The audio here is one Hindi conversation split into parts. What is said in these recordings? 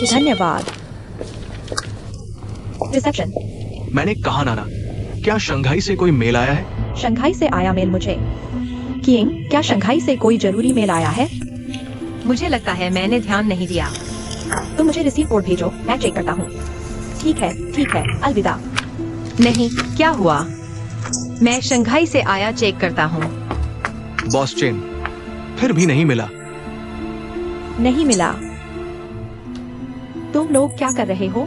धन्यवाद। रिसेप्शन। मैंने कहा नाना, क्या शंघाई से कोई मेल आया है? शंघाई से आया मेल मुझे। किंग, क्या शंघाई से कोई जरूरी मेल आया है? मुझे लगता है मैंने ध्यान नहीं दिया। तुम मुझे रिसीव कोड भेजो, मैं चेक करता हूँ। ठीक है, अलविदा। नहीं, क्या हुआ? मैं शंघाई से आया चेक करता हूँ। बॉस चेन, फिर भी नहीं मिला। नहीं मिला। तुम लोग क्या कर रहे हो?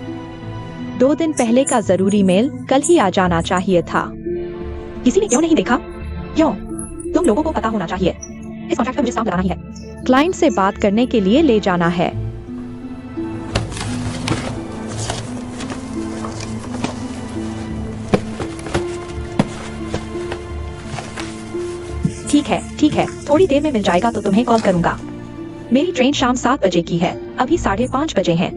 2 दिन पहले का जरूरी मेल कल ही आ जाना चाहिए था। किसी ने क्यों नहीं देखा? क्यों? तुम लोगों को पता होना चाहिए। इस कॉन्ट्रैक्ट पर मुझे स्टाम्प लगाना ही है। क्लाइंट से बात करने के लिए ले जाना है। ठीक है, थोड़ी देर में मिल जाएगा तो तुम्हें कॉल करूंगा। मेरी ट्रेन शाम 7 बजे की है, अभी 5:30 बजे हैं।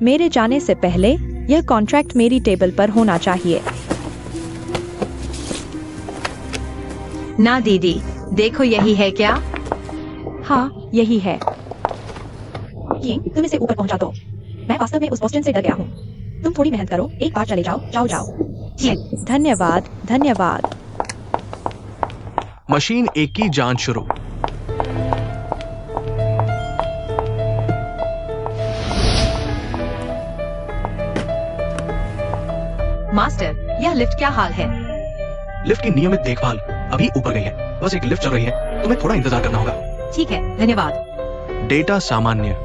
मेरे जाने से पहले यह कॉन्ट्रैक्ट मेरी टेबल पर होना चाहिए। ना दीदी, देखो यही है क्या? हाँ, यही है। तुम इसे ऊपर पहुंचा दो। मैं वास्तव में उस बॉस्टन से डर गया हूँ। तुम थोड़ी मेहनत करो, एक बार चले जाओ। धन्यवाद। मशीन 1 की जांच शुरू। मास्टर, यह लिफ्ट क्या हाल है? लिफ्ट की नियमित देखभाल अभी ऊपर गई है। बस एक लिफ्ट चल रही है, तुम्हें थोड़ा इंतजार करना होगा। ठीक है, धन्यवाद। डेटा सामान्य।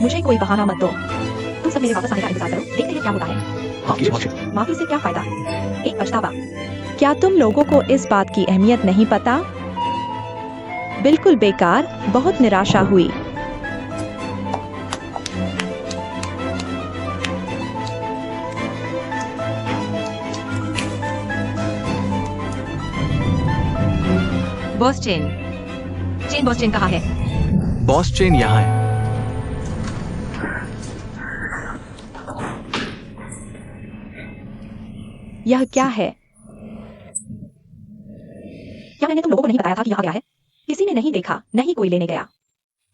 मुझे कोई बहाना मत दो। तुम सब मेरे वापस आने का इंतजार करो, देखते हैं क्या होता है। माफी से क्या फायदा? एक पछतावा। क्या तुम लोगों को इस बात की अहमियत नहीं पता? बिल्कुल बेकार, बहुत निराशा हुई। बॉस चेन बॉस चेन कहाँ है? बॉस चेन यहाँ है। यह क्या है? क्या मैंने तुम लोगों को नहीं बताया था कि यहाँ गया है? किसी ने नहीं देखा, नहीं कोई लेने गया।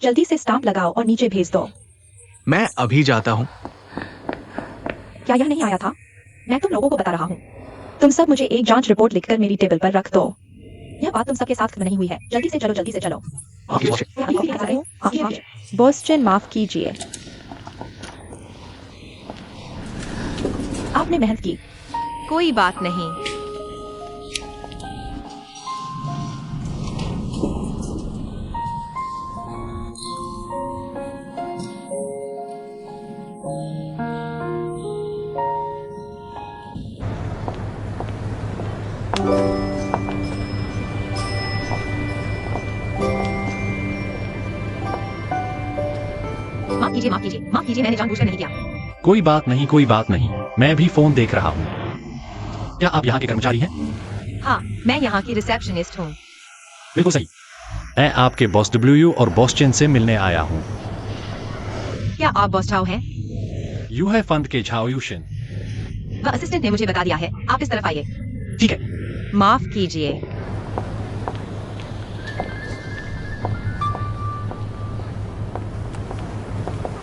जल्दी से स्टाम्प लगाओ और नीचे भेज दो। मैं अभी जाता हूँ। क्या यह नहीं आया था? मैं तुम लोगों को बता रहा हूँ। तुम सब मुझे एक जांच रिपोर्ट लिखकर मेरी टेबल पर रख दो। यह बात तुम सबके साथ खत्म नहीं हुई है। जल्दी से चलो। बॉस चेन, माफ कीजिए। आपने मेहनत की। कोई बात नहीं। माफ कीजिए, मैंने जानबूझकर नहीं किया। कोई बात नहीं, मैं भी फोन देख रहा हूँ। क्या आप यहाँ के कर्मचारी हैं? हाँ, मैं यहाँ की रिसेप्शनिस्ट हूँ। बिल्कुल सही। मैं आपके बॉस डब्ल्यू और बॉस चेन से मिलने आया हूँ। क्या आप बॉस झाओ हैं? यू है फंड के झाओ यूशन। वह असिस्टेंट ने मुझे बता दिया है। आप इस तरफ आइए। ठीक है। माफ कीजिए।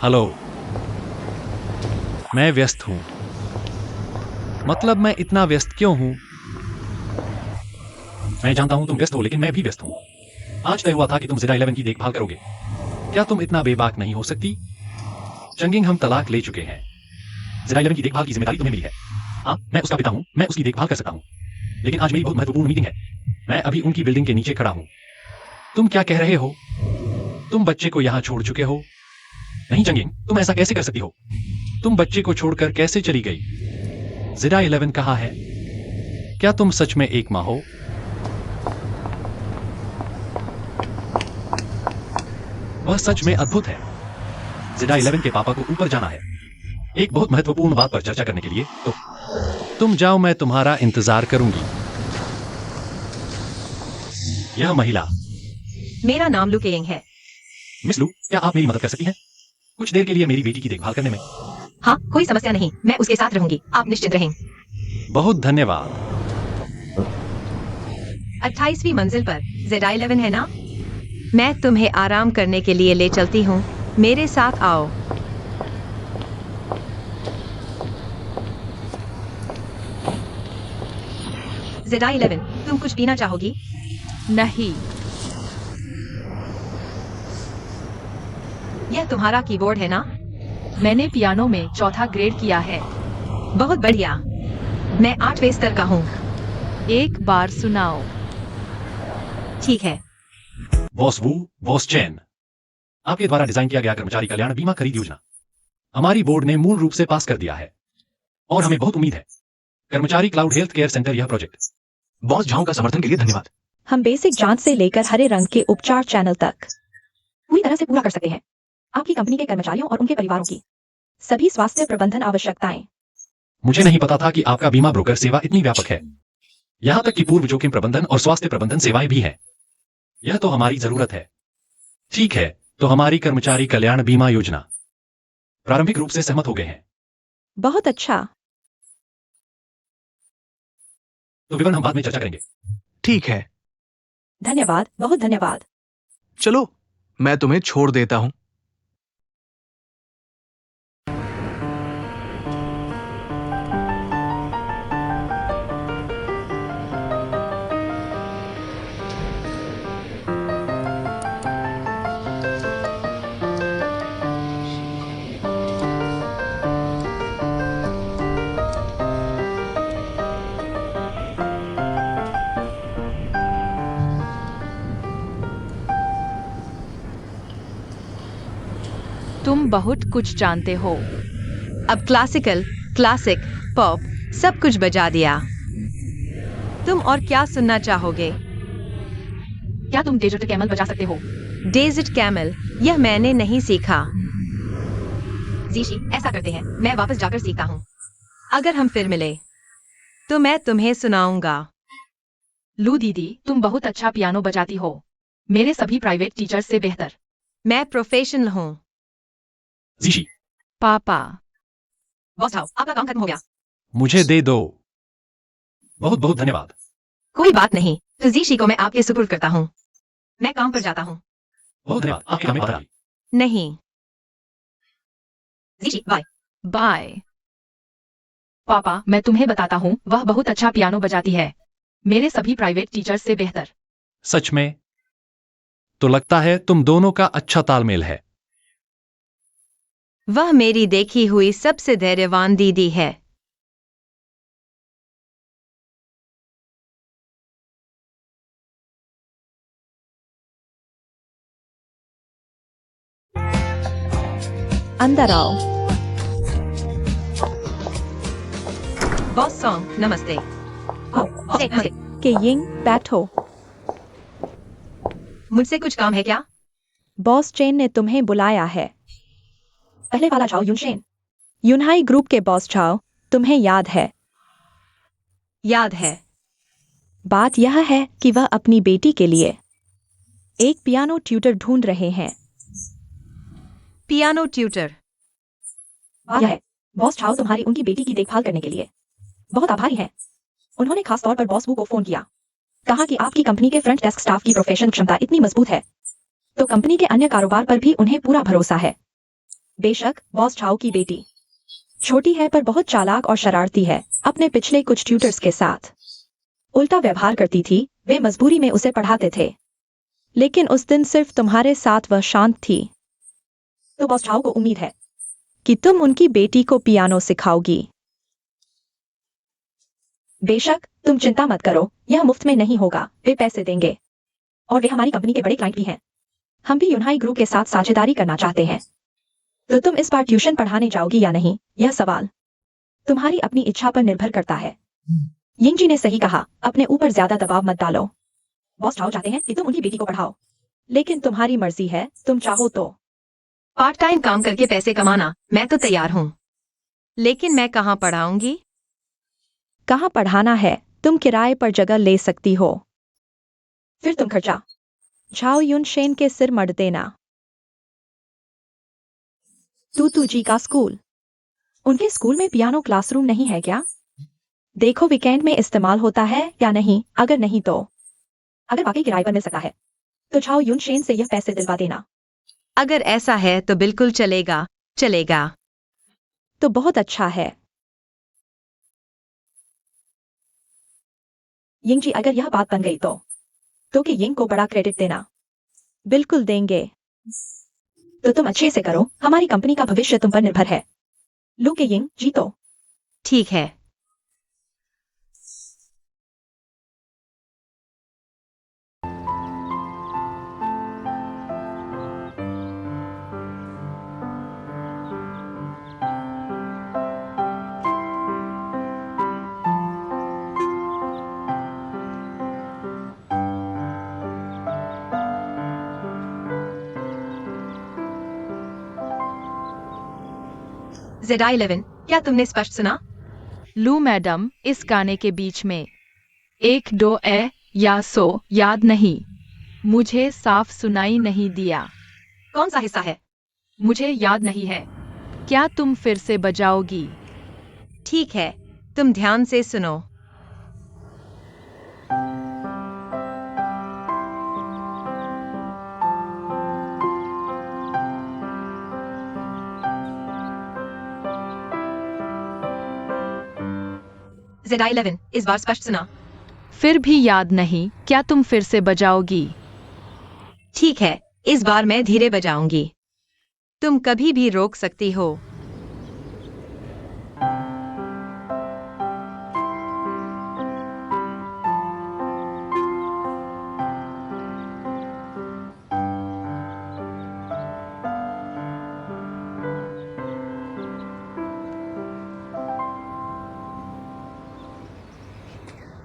हेलो। मैं व्यस्त हूँ। मतलब मैं इतना व्यस्त क्यों हूँ? मैं जानता हूँ तुम व्यस्त हो, लेकिन मैं भी व्यस्त हूँ। आज तय हुआ था कि तुम ज़ेरा 11 की देखभाल करोगे। क्या तुम इतना बेबाक नहीं हो सकती? चंगिंग, हम तलाक ले चुके हैं। ज़ेरा 11 की देखभाल की जिम्मेदारी तुम्हें मिली है। हाँ, मैं उसका पिता हूँ, मैं उसकी देखभाल कर सकता हूँ। लेकिन आज मेरी बहुत महत्वपूर्ण मीटिंग है। मैं अभी उनकी बिल्डिंग के नीचे खड़ा हूँ। तुम क्या कह रहे हो? तुम बच्चे को यहाँ छोड़ चुके हो? नहीं चंगिंग, तुम ऐसा कैसे कर सकती हो? तुम बच्चे को छोड़कर कैसे चली गई? जिरा 11 कहाँ है? क्या तुम सच में एक माँ हो? वह सच में अद्भुत है। जिरा 11 के पापा को ऊपर जाना है एक बहुत महत्वपूर्ण बात पर चर्चा करने के लिए, तो तुम जाओ, मैं तुम्हारा इंतजार करूंगी। यह महिला मेरा नाम लू केयिंग है। मिस लू, क्या आप मेरी मदद कर सकती हैं कुछ देर के लिए मेरी बेटी की देखभाल करने में? हाँ, कोई समस्या नहीं, मैं उसके साथ रहूंगी, आप निश्चिंत रहें। बहुत धन्यवाद। 28वीं मंजिल पर ज़ेडा 11 है ना? मैं तुम्हें आराम करने के लिए ले चलती हूँ, मेरे साथ आओ। ज़ेडा 11, तुम कुछ पीना चाहोगी? नहीं। यह तुम्हारा कीबोर्ड है ना? मैंने पियानो में 4था ग्रेड किया है। बहुत बढ़िया। मैं 8वें स्तर का हूँ। एक बार सुनाओ। ठीक है। बॉस वू, बॉस चैन, आपके द्वारा डिजाइन किया गया कर्मचारी कल्याण बीमा खरीद योजना हमारी बोर्ड ने मूल रूप से पास कर दिया है और हमें बहुत उम्मीद है। कर्मचारी क्लाउड हेल्थ केयर सेंटर यह प्रोजेक्ट। बॉस झाओ का समर्थन के लिए धन्यवाद। हम बेसिक जांच से लेकर हरे रंग के उपचार चैनल तक पूरी तरह से पूरा कर सकते हैं आपकी कंपनी के कर्मचारियों और उनके परिवारों की सभी स्वास्थ्य प्रबंधन आवश्यकताएं। मुझे नहीं पता था कि आपका बीमा ब्रोकर सेवा इतनी व्यापक है। यहां तक कि पूर्व जोखिम प्रबंधन और स्वास्थ्य प्रबंधन सेवाएं भी हैं। यह तो हमारी जरूरत है। ठीक है, तो हमारी कर्मचारी कल्याण बीमा योजना प्रारंभिक रूप से सहमत हो गए हैं। बहुत अच्छा। तो विवरण हम बाद में चर्चा करेंगे। ठीक है, धन्यवाद, बहुत धन्यवाद। चलो मैं तुम्हें छोड़ देता हूँ। तुम बहुत कुछ जानते हो। अब क्लासिकल, क्लासिक, पॉप सब कुछ बजा दिया। तुम और क्या सुनना चाहोगे? क्या तुम डेजर्ट कैमल बजा सकते हो? Desert camel? यह मैंने नहीं सीखा। जीशी, ऐसा करते हैं, मैं वापस जाकर सीखता हूँ। अगर हम फिर मिले तो मैं तुम्हें सुनाऊंगा। लू दीदी, तुम बहुत अच्छा पियानो बजाती हो, मेरे सभी प्राइवेट टीचर्स से बेहतर। मैं प्रोफेशनल हूँ। जीशी, पापा। बॉस आओ, आपका काम खत्म हो गया। मुझे दे दो। बहुत बहुत धन्यवाद। कोई बात नहीं, तो जीशी को मैं आपके सुपुर्द करता हूँ। मैं काम पर जाता हूँ। बहुत धन्यवाद, आपके काम में बाधा आई। नहीं। जीशी, बाय। बाय। पापा, मैं तुम्हें बताता हूँ, वह बहुत अच्छा पियानो बजाती है, मेरे सभी प्राइवेट टीचर्स से बेहतर। सच में? तो लगता है तुम दोनों का अच्छा तालमेल है। वह मेरी देखी हुई सबसे धैर्यवान दीदी है। अंदर आओ। बॉस सॉन्ग, नमस्ते। नमस्ते। केयिंग, बैठो। मुझसे कुछ काम है क्या? बॉस चेन ने तुम्हें बुलाया है। पहले वाला झाओ युनशेन, यूनहाई ग्रुप के बॉस झाओ, तुम्हें याद है? याद है। बात यह है कि वह अपनी बेटी के लिए एक पियानो ट्यूटर ढूंढ रहे हैं। Piano tutor? बात यह है, बॉस झाओ तुम्हारी उनकी बेटी की देखभाल करने के लिए बहुत आभारी हैं। उन्होंने खास तौर पर बॉस वू को फोन किया, कहा कि आपकी कंपनी के फ्रंट डेस्क स्टाफ की प्रोफेशनल क्षमता इतनी मजबूत है तो कंपनी के अन्य कारोबार पर भी उन्हें पूरा भरोसा है। बेशक बॉस झाओ की बेटी छोटी है पर बहुत चालाक और शरारती है। अपने पिछले कुछ ट्यूटर्स के साथ उल्टा व्यवहार करती थी, वे मजबूरी में उसे पढ़ाते थे, लेकिन उस दिन सिर्फ तुम्हारे साथ वह शांत थी। तो बॉस झाओ को उम्मीद है कि तुम उनकी बेटी को पियानो सिखाओगी। बेशक तुम चिंता मत करो, यह मुफ्त में नहीं होगा, वे पैसे देंगे और वे हमारी कंपनी के बड़े क्लाइंट भी हैं। हम भी यूनहाई ग्रुप के साथ साझेदारी करना चाहते हैं। तो तुम इस बार ट्यूशन पढ़ाने जाओगी या नहीं, यह सवाल तुम्हारी अपनी इच्छा पर निर्भर करता है। यिंग जी ने सही कहा, अपने ऊपर ज्यादा दबाव मत डालो। बॉस चाहो चाहते हैं कि तुम उनकी बेटी को पढ़ाओ, लेकिन तुम्हारी मर्जी है, तुम चाहो तो। पार्ट टाइम काम करके पैसे कमाना, मैं तो तैयार हूँ, लेकिन मैं कहाँ पढ़ाऊंगी? कहाँ पढ़ाना है? तुम किराए पर जगह ले सकती हो। फिर तुम खर्चा झाओ युन शेन के सिर मढ़ देना। तू जी का स्कूल, उनके स्कूल में पियानो क्लासरूम नहीं है क्या? देखो वीकेंड में इस्तेमाल होता है या नहीं, अगर नहीं तो। अगर वाकई किराए पर मिल सकता है तो झाओ युन शेन से यह पैसे दिलवा देना। अगर ऐसा है तो बिल्कुल चलेगा, चलेगा। तो बहुत अच्छा है। यिंग जी, अगर यह बात बन गई तो कि यिंग को बड़ा क्रेडिट देना। बिल्कुल देंगे। तो तुम अच्छे से करो, हमारी कंपनी का भविष्य तुम पर निर्भर है। लू के यिंग जी तो। ठीक है। ZI11, क्या तुमने स्पष्ट सुना? लू मैडम, इस गाने के बीच में 1 2 ए या सो याद नहीं, मुझे साफ सुनाई नहीं दिया। कौन सा हिस्सा है? मुझे याद नहीं है। क्या तुम फिर से बजाओगी? ठीक है, तुम ध्यान से सुनो। ZI11, इस बार स्पष्ट सुना। फिर भी याद नहीं, क्या तुम फिर से बजाओगी? ठीक है, इस बार मैं धीरे बजाऊंगी। तुम कभी भी रोक सकती हो।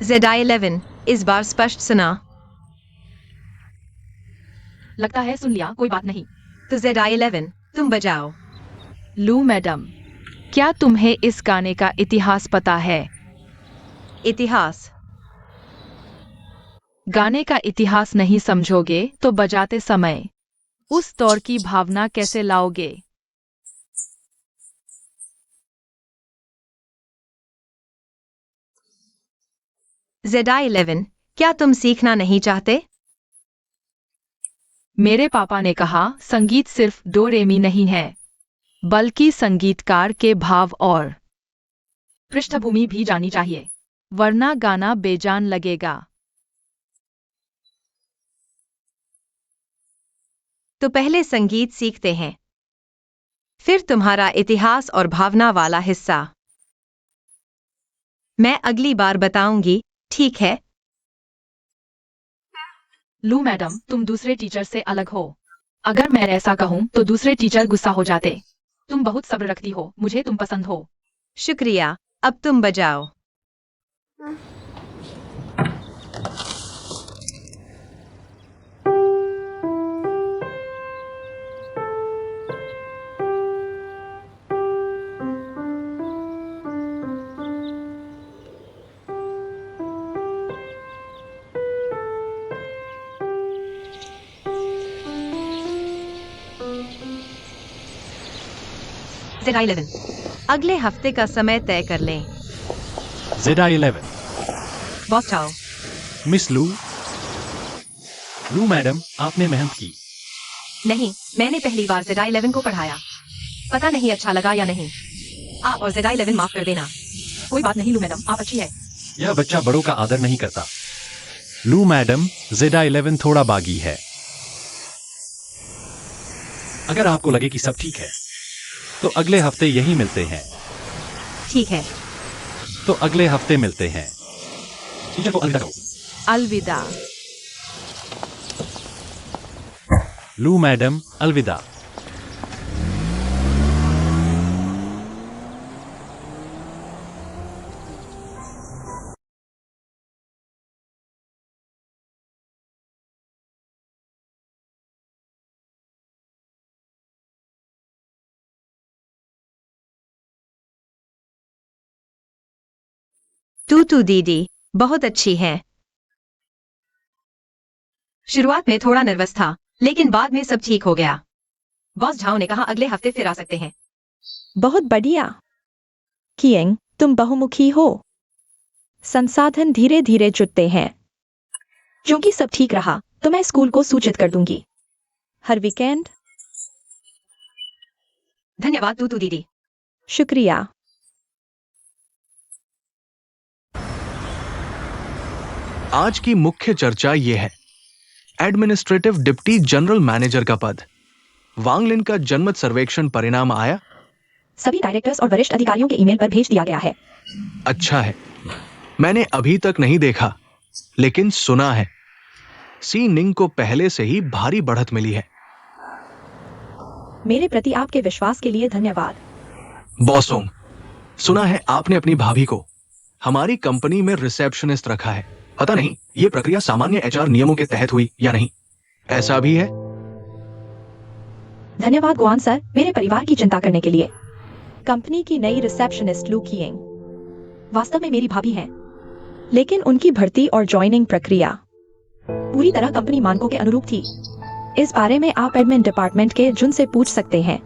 ZI11, इस बार स्पष्ट सुना। लगता है सुन लिया, कोई बात नहीं। तो ZI11, तुम बजाओ। लू मैडम, क्या तुम्हें इस गाने का इतिहास पता है? इतिहास? गाने का इतिहास नहीं समझोगे तो बजाते समय उस दौर की भावना कैसे लाओगे? ZI11, क्या तुम सीखना नहीं चाहते? मेरे पापा ने कहा, संगीत सिर्फ डो रे मी नहीं है, बल्कि संगीतकार के भाव और पृष्ठभूमि भी जानी चाहिए, वरना गाना बेजान लगेगा। तो पहले संगीत सीखते हैं, फिर तुम्हारा इतिहास और भावना वाला हिस्सा मैं अगली बार बताऊंगी, ठीक है? लू मैडम, तुम दूसरे टीचर से अलग हो। अगर मैं ऐसा कहूं तो दूसरे टीचर गुस्सा हो जाते। तुम बहुत सब्र रखती हो, मुझे तुम पसंद हो। शुक्रिया, अब तुम बजाओ। ZI11, अगले हफ्ते का समय तय कर लें। ZI11, बॉस चाओ। मिस लू मैडम, आपने मेहनत की। नहीं, मैंने पहली बार ZI11 को पढ़ाया। पता नहीं अच्छा लगा या नहीं। आप और ZI11 माफ कर देना। कोई बात नहीं लू मैडम, आप अच्छी है। यह बच्चा बड़ों का आदर नहीं करता। लू मैडम, ZI11 थोड़ा बागी है। अगर आपको लगे कि सब ठीक है तो अगले हफ्ते यही मिलते हैं। ठीक है। तो अगले हफ्ते मिलते हैं। टीचर को अलविदा कहो। अलविदा। लू मैडम, अलविदा। तू दीदी बहुत अच्छी है। शुरुआत में थोड़ा नर्वस था, लेकिन बाद में सब ठीक हो गया। बॉस झाओ ने कहा अगले हफ्ते फिर आ सकते हैं। बहुत बढ़िया। किएंग, तुम बहुमुखी हो। संसाधन धीरे धीरे जुटते हैं। क्योंकि सब ठीक रहा तो मैं स्कूल को सूचित कर दूंगी। हर वीकेंड। धन्यवाद तू दीदी। शुक्रिया। आज की मुख्य चर्चा ये है, एडमिनिस्ट्रेटिव डिप्टी जनरल मैनेजर का पद। वांगलिन का जनमत सर्वेक्षण परिणाम आया? सभी डायरेक्टर्स और वरिष्ठ अधिकारियों के ईमेल पर भेज दिया गया है। अच्छा है। मैंने अभी तक नहीं देखा, लेकिन सुना है सी निंग को पहले से ही भारी बढ़त मिली है। मेरे प्रति आपके विश्वास के लिए धन्यवाद। बॉसोंग, सुना है आपने अपनी भाभी को हमारी कंपनी में रिसेप्शनिस्ट रखा है। पता नहीं ये प्रक्रिया सामान्य एचआर नियमों के तहत हुई या नहीं। ऐसा भी है? धन्यवाद गुआन सर, मेरे परिवार की चिंता करने के लिए। कंपनी की नई रिसेप्शनिस्ट लू किएंग वास्तव में मेरी भाभी हैं, लेकिन उनकी भर्ती और ज्वाइनिंग प्रक्रिया पूरी तरह कंपनी मानकों के अनुरूप थी। इस बारे में आप एडमिन डिपार्टमेंट के जुन से पूछ सकते हैं।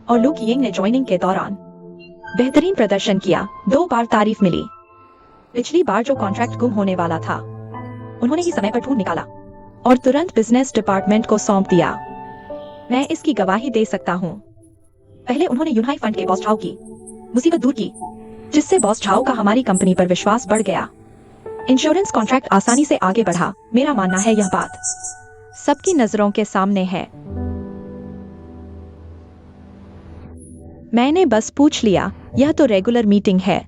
और लू किएंग ने ज्वाइनिंग के दौरान बेहतरीन प्रदर्शन किया। 2 बार तारीफ मिली। पिछली बार जो कॉन्ट्रैक्ट गुम होने वाला था, उन्होंने ही समय पर ढूंढ निकाला और तुरंत बिजनेस डिपार्टमेंट को सौंप दिया। मैं इसकी गवाही दे सकता हूँ। पहले उन्होंने यूनहाई फंड के बॉस झाओ की मुसीबत दूर की, जिससे बॉस झाओ का हमारी कंपनी पर विश्वास बढ़ गया। इंश्योरेंस कॉन्ट्रैक्ट आसानी से आगे बढ़ा। मेरा मानना है यह बात सबकी नजरों के सामने है। मैंने बस पूछ लिया, यह तो रेगुलर मीटिंग है।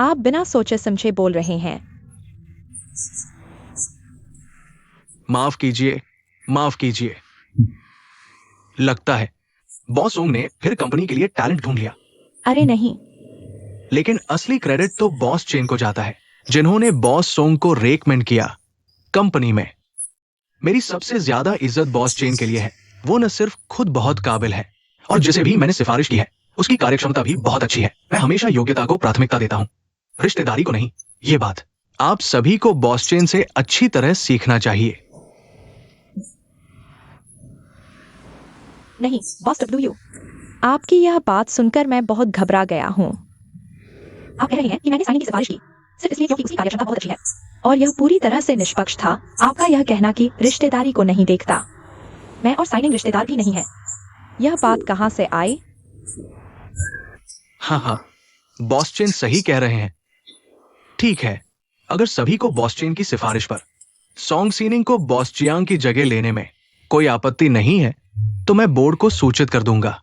आप बिना सोचे समझे बोल रहे हैं। माफ कीजिए, माफ कीजिए। लगता है बॉसोंग ने फिर कंपनी के लिए टैलेंट ढूंढ लिया। अरे नहीं, लेकिन असली क्रेडिट तो बॉस चेन को जाता है, जिन्होंने बॉस सोंग को रेकमेंड किया कंपनी में। मेरी सबसे ज्यादा इज्जत बॉस चेन के लिए है। वो न सिर्फ खुद बहुत काबिल है, और जिसे भी मैंने सिफारिश की है उसकी कार्यक्षमता भी बहुत अच्छी है। मैं हमेशा योग्यता को प्राथमिकता देता हूं, रिश्तेदारी को नहीं। ये बात आप सभी को बॉस चेन से अच्छी तरह सीखना चाहिए। नहीं बॉस डब्ल्यू, आपकी यह बात सुनकर मैं बहुत घबरा गया हूँ। आप कह रहे हैं कि मैंने साइन की सिफारिश की सिर्फ इसलिए क्योंकि उसकी कार्यक्षमता बहुत अच्छी है, और यह पूरी तरह से निष्पक्ष था। आपका यह कहना कि रिश्तेदारी को नहीं देखता। मैं और साइनिंग रिश्तेदार भी नहीं है। यह बात कहां से आई? हाँ, बॉस चेन सही कह रहे हैं। ठीक है, अगर सभी को बॉस चेन की सिफारिश पर सोंग सीनिंग को बॉस चियांग की जगह लेने में कोई आपत्ति नहीं है, तो मैं बोर्ड को सूचित कर दूंगा।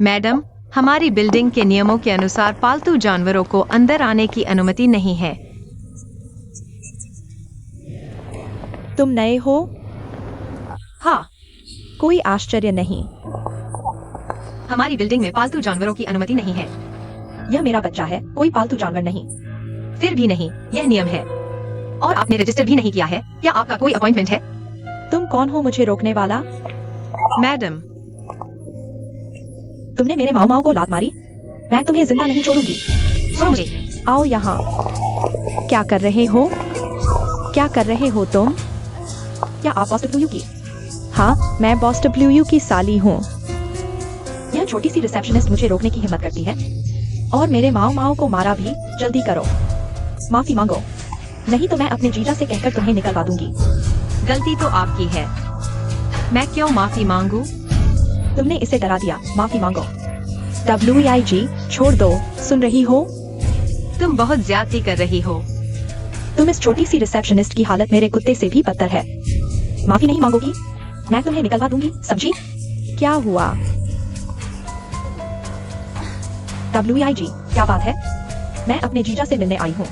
मैडम, हमारी बिल्डिंग के नियमों के अनुसार पालतू जानवरों को अंदर आने की अनुमति नहीं है। तुम नए हो? हाँ, कोई आश्चर्य नहीं। हमारी बिल्डिंग में पालतू जानवरों की अनुमति नहीं है। यह मेरा बच्चा है, कोई पालतू जानवर नहीं। फिर भी नहीं, यह नियम है। और आपने रजिस्टर भी नहीं किया है। क्या आपका कोई अपॉइंटमेंट है? तुम कौन हो मुझे रोकने वाला? मैडम, तुमने मेरे माऊ माऊ को लात मारी। मैं तुम्हें जिंदा नहीं छोड़ूंगी। छोड़ो मुझे। आओ यहाँ। क्या कर रहे हो? क्या कर रहे हो तुम? क्या आप बॉस डब्ल्यू की? हाँ, मैं बॉस डब्ल्यू की साली हूँ। यह छोटी सी रिसेप्शनिस्ट मुझे रोकने की हिम्मत करती है, और मेरे माऊ माऊ को मारा भी। जल्दी करो, माफी मांगो, नहीं तो मैं अपने जीजा से कहकर तुम्हें निकलवा दूंगी। गलती तो आपकी है। मैं क्यों माफी मांगू? तुमने इसे डरा दिया, माफी मांगो। WEIG, छोड़ दो। सुन रही हो? तुम बहुत ज्यादती कर रही हो। तुम इस छोटी सी रिसेप्शनिस्ट की हालत मेरे कुत्ते से भी बदतर है। माफी नहीं मांगोगी, मैं तुम्हें निकलवा दूंगी, समझी? क्या हुआ? WEIG, क्या बात है? मैं अपने जीजा से मिलने आई हूँ।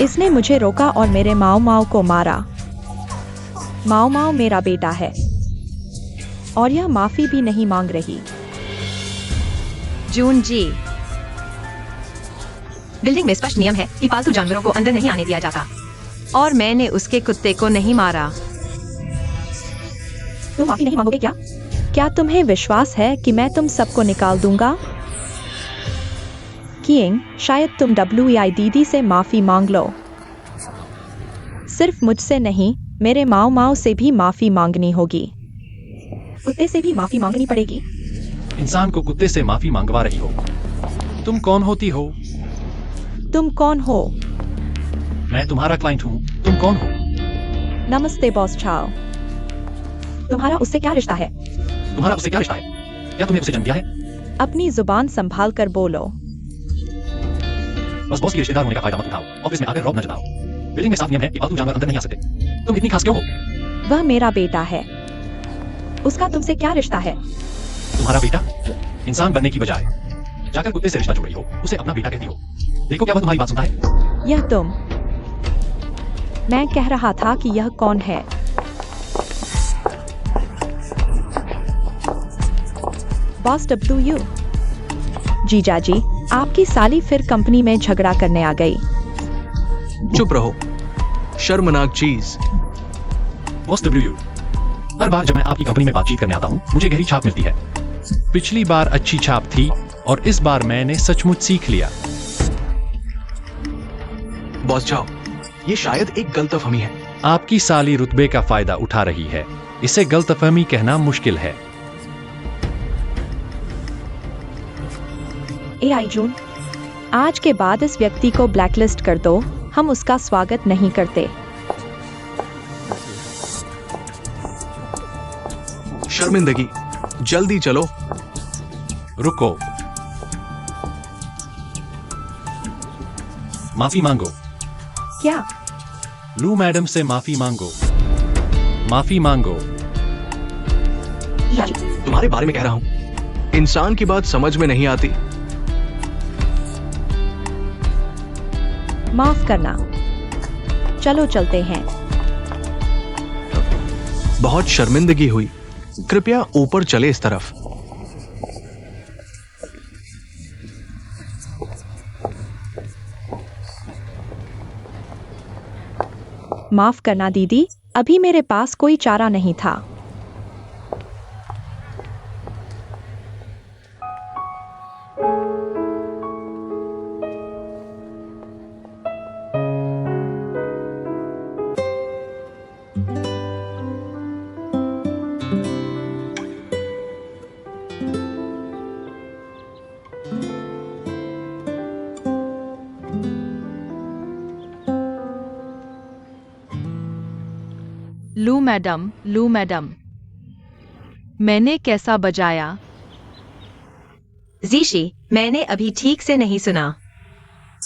इसने मुझे रोका और मेरे माऊ माऊ को मारा। माऊ माऊ मेरा बेटा है, और यह माफी भी नहीं मांग रही। जून जी, बिल्डिंग में स्पष्ट नियम है कि पालतू जानवरों को अंदर नहीं आने दिया जाता। और मैंने उसके कुत्ते को नहीं मारा। तुम माफी नहीं मांगोगे क्या? क्या तुम्हें विश्वास है कि मैं तुम सबको निकाल दूंगा? किंग, शायद तुम WEIDD से माफी मांग लो। सिर्फ मुझसे नहीं, मेरे माओ माओ से भी माफी मांगनी होगी। कुत्ते से भी माफी मांगनी पड़ेगी। इंसान को कुत्ते से माफी मांगवा रही हो। तुम कौन होती हो? तुम कौन हो? मैं तुम्हारा क्लाइंट हूँ। तुम कौन हो? नमस्ते बॉस चाओ। तुम्हारा उससे क्या रिश्ता है? तुम्हारा उससे क्या रिश्ता है? क्या तुमने उसे जन्म दिया है? अपनी जुबान संभाल कर बोलो। बस बॉस की रिश्तेदार होने का फायदा मत उठाओ। ऑफिस में आकर रौब न जताओ। बिल्डिंग में साफ नियम है कि पालतू जानवर अंदर नहीं आ सकते। तुम इतनी खास क्यों हो? वह मेरा बेटा है। उसका तुमसे क्या रिश्ता है? तुम्हारा बेटा? इंसान बनने की बजाय जाकर कुत्ते से रिश्ता जोड़ रही हो, उसे अपना बेटा कहती हो। देखो क्या वह तुम्हारी बात सुनता है? यह तुम। मैं कह रहा था कि यह कौन है। Boss WU। जीजा जी, आपकी साली फिर कंपनी में झगड़ा करने आ गई। चुप रहो, शर्मनाक चीज। बॉस WU, हर बार जब मैं आपकी कंपनी में बातचीत करने आता हूँ, मुझे गहरी छाप मिलती है। पिछली बार अच्छी छाप थी और इस बार मैंने सचमुच सीख लिया। बॉस चाओ, ये शायद एक गलतफहमी है। आपकी साली रुतबे का फायदा उठा रही है। इसे गलतफहमी कहना मुश्किल है। AI जून, आज के बाद इस व्यक्ति को ब्लैकलिस्ट कर दो। हम उसका स्वागत नहीं करते। शर्मिंदगी, जल्दी चलो। रुको, माफी मांगो। क्या? लू मैडम से माफी मांगो। माफी मांगो। जीजा जी, तुम्हारे बारे में कह रहा हूं। इंसान की बात समझ में नहीं आती। माफ करना। चलो चलते हैं। बहुत शर्मिंदगी हुई। कृपया ऊपर चले इस तरफ। माफ करना दीदी, अभी मेरे पास कोई चारा नहीं था। लू मैडम, मैंने कैसा बजाया? जीशी, मैंने अभी ठीक से नहीं सुना।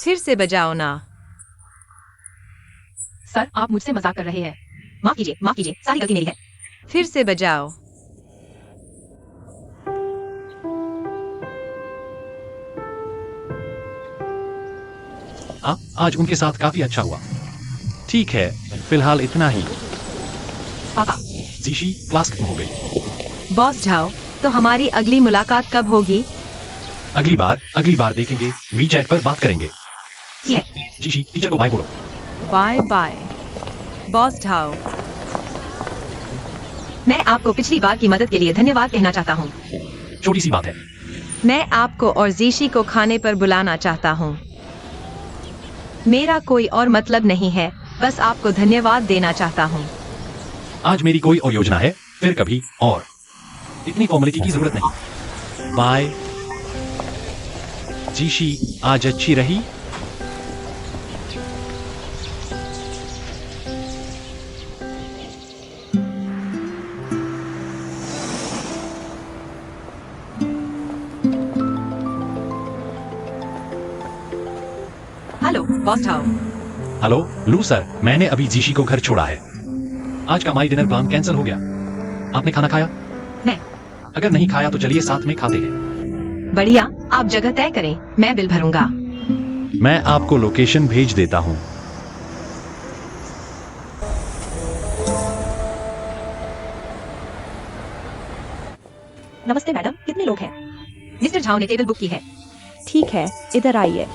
फिर से बजाओ ना। सर, आप मुझसे मजाक कर रहे हैं। माफ कीजिए, सारी गलती मेरी है। फिर से बजाओ। आज उनके साथ काफी अच्छा हुआ। ठीक है, फिलहाल इतना ही। पापा, जीशी, क्लास खत्म हो गई। बॉस जाओ, तो हमारी अगली मुलाकात कब होगी? अगली बार देखेंगे। वीचैट पर बात करेंगे। ये जीशी, टीचर को बाय बोलो। Bye bye. बॉस जाओ, मैं आपको पिछली बार की मदद के लिए धन्यवाद कहना चाहता हूँ। छोटी सी बात है। मैं आपको और जीशी को खाने पर बुलाना चाहता हूँ। मेरा कोई और मतलब नहीं है, बस आपको धन्यवाद देना चाहता हूँ। आज मेरी कोई और योजना है, फिर कभी और। इतनी फॉर्मेलिटी की जरूरत नहीं। बाय। जीशी, आज अच्छी रही। हेलो बॉस जाओ। हेलो लू सर, मैंने अभी जीशी को घर छोड़ा है। आज का माई डिनर प्लान कैंसिल हो गया। आपने खाना खाया? नहीं। अगर नहीं खाया तो चलिए साथ में खाते हैं। बढ़िया, आप जगह तय करें, मैं बिल भरूंगा। मैं आपको लोकेशन भेज देता हूँ। नमस्ते मैडम, कितने लोग हैं? मिस्टर झाओ ने टेबल बुक की है। ठीक है, इधर आइए।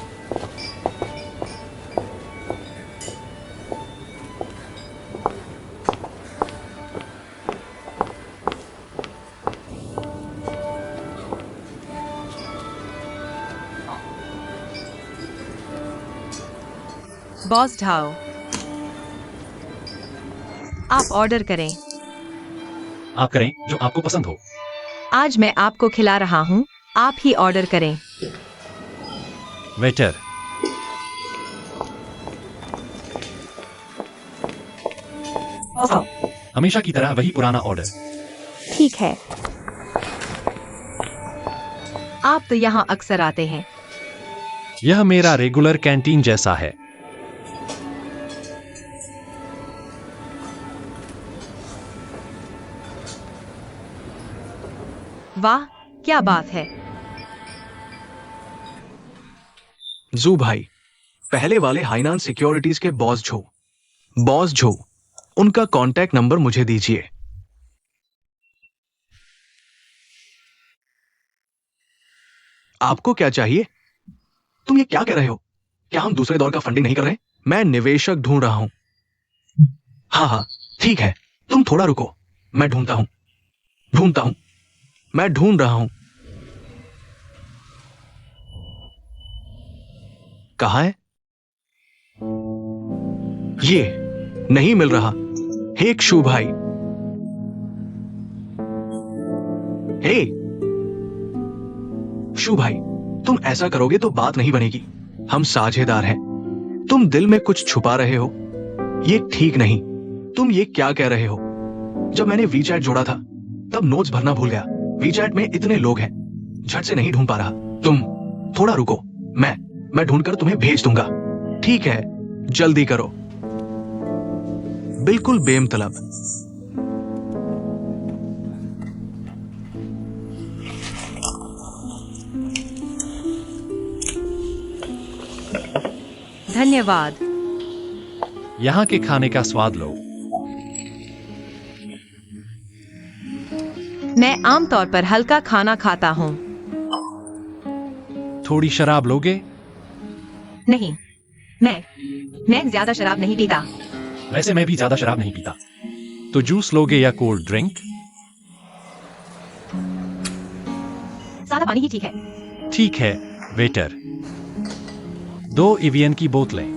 बॉस ढाओ, आप ऑर्डर करें। आप करें जो आपको पसंद हो। आज मैं आपको खिला रहा हूँ, आप ही ऑर्डर करें। वेटर, बॉस आओ। हमेशा की तरह वही पुराना ऑर्डर। ठीक है। आप तो यहाँ अक्सर आते हैं। यह मेरा रेगुलर कैंटीन जैसा है। वाह, क्या बात है। जू भाई, पहले वाले हाइनान सिक्योरिटीज के बॉस झो, उनका कांटेक्ट नंबर मुझे दीजिए। आपको क्या चाहिए? तुम ये क्या कह रहे हो? क्या हम दूसरे दौर का फंडिंग नहीं कर रहे? मैं निवेशक ढूंढ रहा हूं। हाँ, ठीक है, तुम थोड़ा रुको, मैं ढूंढता हूं, मैं ढूंढ रहा हूं। कहाँ है? ये नहीं मिल रहा। हे क्षु भाई, हे क्षु भाई, तुम ऐसा करोगे तो बात नहीं बनेगी। हम साझेदार हैं। तुम दिल में कुछ छुपा रहे हो। ये ठीक नहीं। तुम ये क्या कह रहे हो? जब मैंने वीचैट जोड़ा था तब नोट्स भरना भूल गया। वीचैट में इतने लोग हैं, झट से नहीं ढूंढ पा रहा। तुम थोड़ा रुको, मैं ढूंढकर तुम्हें भेज दूंगा। ठीक है, जल्दी करो। बिल्कुल बेमतलब। धन्यवाद। यहाँ के खाने का स्वाद लो। मैं आमतौर पर हल्का खाना खाता हूँ। थोड़ी शराब लोगे? नहीं, मैं ज्यादा शराब नहीं पीता। वैसे मैं भी ज्यादा शराब नहीं पीता। तो जूस लोगे या कोल्ड ड्रिंक? सादा पानी ही ठीक है। ठीक है, वेटर, 2 इवियन की बोतलें।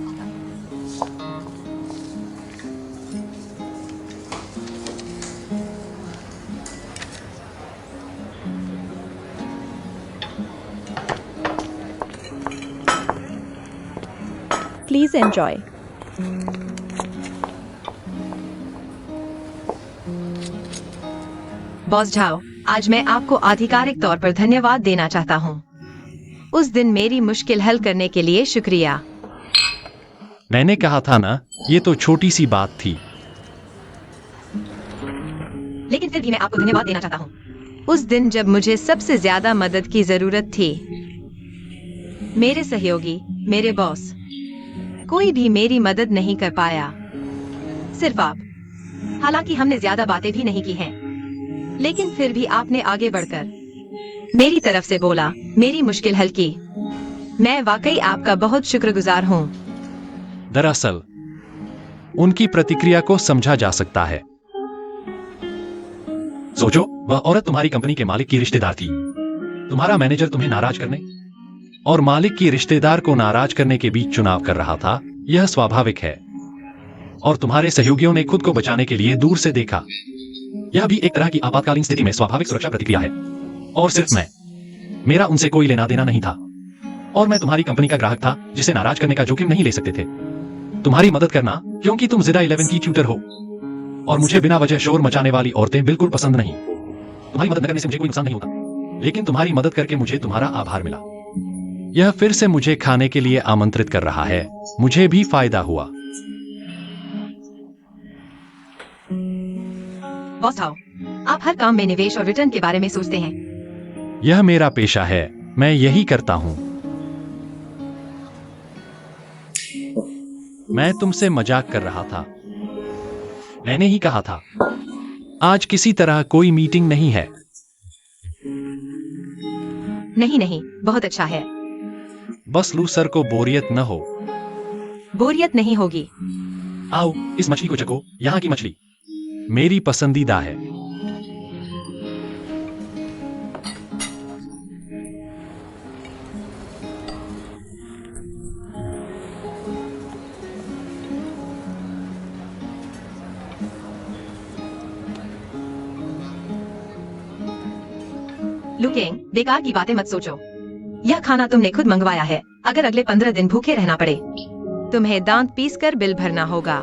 Please enjoy. बॉस झाओ, आज मैं आपको आधिकारिक तौर पर धन्यवाद देना चाहता हूँ। उस दिन मेरी मुश्किल हल करने के लिए शुक्रिया। मैंने कहा था ना, ये तो छोटी सी बात थी। लेकिन फिर भी मैं आपको धन्यवाद देना चाहता हूँ। उस दिन जब मुझे सबसे ज्यादा मदद की जरूरत थी, मेरे सहयोगी, मेरे बॉस, कोई भी मेरी मदद नहीं कर पाया, सिर्फ आप। हालांकि हमने ज्यादा बातें भी नहीं की हैं, लेकिन फिर भी आपने आगे बढ़कर मेरी तरफ से बोला, मेरी मुश्किल हल की। मैं वाकई आपका बहुत शुक्रगुजार हूँ। दरअसल उनकी प्रतिक्रिया को समझा जा सकता है। सोचो, वह औरत तुम्हारी कंपनी के मालिक की रिश्तेदार थी। तुम्हारा मैनेजर तुम्हें नाराज करने और मालिक की रिश्तेदार को नाराज करने के बीच चुनाव कर रहा था। यह स्वाभाविक है, और तुम्हारे सहयोगियों ने खुद को बचाने के लिए दूर से देखा। यह भी एक तरह की आपातकालीन स्थिति में स्वाभाविक सुरक्षा प्रतिक्रिया है। और सिर्फ मेरा उनसे कोई लेना देना नहीं था, और मैं तुम्हारी कंपनी का ग्राहक था जिसे नाराज करने का जोखिम नहीं ले सकते थे। तुम्हारी मदद करना, क्योंकि तुम ज़ेडा 11 की ट्यूटर हो, और मुझे बिना वजह शोर मचाने वाली औरतें बिल्कुल पसंद नहीं। तुम्हारी मदद करने से मुझे कोई नुकसान नहीं होता, लेकिन तुम्हारी मदद करके मुझे तुम्हारा आभार मिला। यह फिर से मुझे खाने के लिए आमंत्रित कर रहा है। मुझे भी फायदा हुआ। बॉस आओ, आप हर काम में निवेश और रिटर्न के बारे में सोचते हैं। यह मेरा पेशा है, मैं यही करता हूं। मैं तुमसे मजाक कर रहा था। मैंने ही कहा था, आज किसी तरह कोई मीटिंग नहीं है। नहीं, बहुत अच्छा है। बस लूसर को बोरियत न हो। बोरियत नहीं होगी। आओ, इस मछली को चखो। यहाँ की मछली मेरी पसंदीदा है। लुकेंग, बेकार की बातें मत सोचो। यह खाना तुमने खुद मंगवाया है। अगर अगले 15 दिन भूखे रहना पड़े, तुम्हें दांत पीसकर बिल भरना होगा।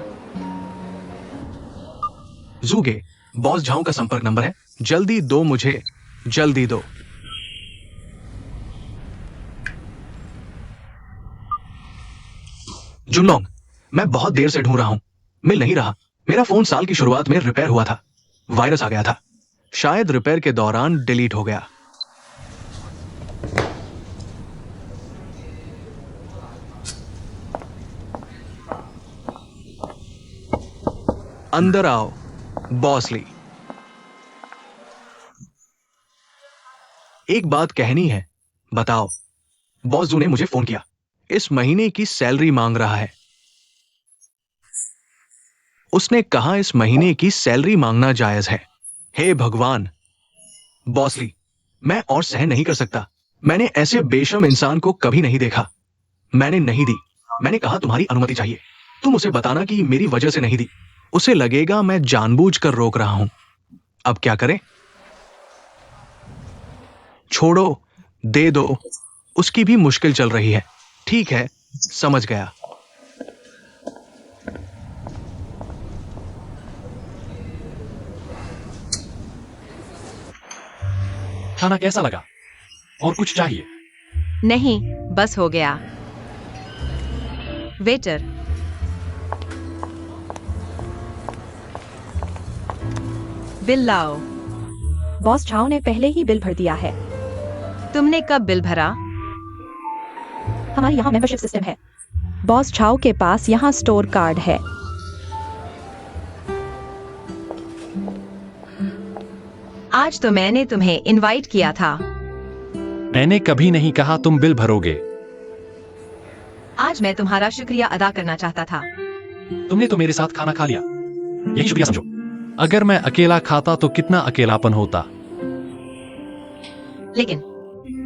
जूगे, बॉस झाओ का संपर्क नंबर है। जल्दी दो मुझे, जल्दी दो। जुनलोंग, मैं बहुत देर से ढूंढ रहा हूं, मिल नहीं रहा। मेरा फोन साल की शुरुआत में रिपेयर हुआ था, वायरस आ गया था। शायद रिपेयर के दौरान डिलीट हो गया। अंदर आओ, बॉसली। एक बात कहनी है, बताओ। बॉस जू ने मुझे फोन किया, इस महीने की सैलरी मांग रहा है। उसने कहा इस महीने की सैलरी मांगना जायज है। हे भगवान, बॉसली, मैं और सहन नहीं कर सकता। मैंने ऐसे बेशर्म इंसान को कभी नहीं देखा। मैंने नहीं दी। मैंने कहा तुम्हारी अनुमति चाहिए, तुम उसे बताना कि मेरी वजह से नहीं दी। उसे लगेगा मैं जानबूझकर रोक रहा हूं। अब क्या करें? छोड़ो, दे दो। उसकी भी मुश्किल चल रही है। ठीक है, समझ गया। खाना कैसा लगा? और कुछ चाहिए? नहीं, बस हो गया। वेटर, बिल लाओ। बॉस झाओ ने पहले ही बिल भर दिया है। तुमने कब बिल भरा? हमारे यहाँ मेंबरशिप सिस्टम है। बॉस झाओ के पास यहाँ स्टोर कार्ड है। आज तो मैंने तुम्हें इनवाइट किया था। मैंने कभी नहीं कहा तुम बिल भरोगे। आज मैं तुम्हारा शुक्रिया अदा करना चाहता था। तुमने तो मेरे साथ खाना खा लिया, यही शुक्रिया समझो। अगर मैं अकेला खाता तो कितना अकेलापन होता। लेकिन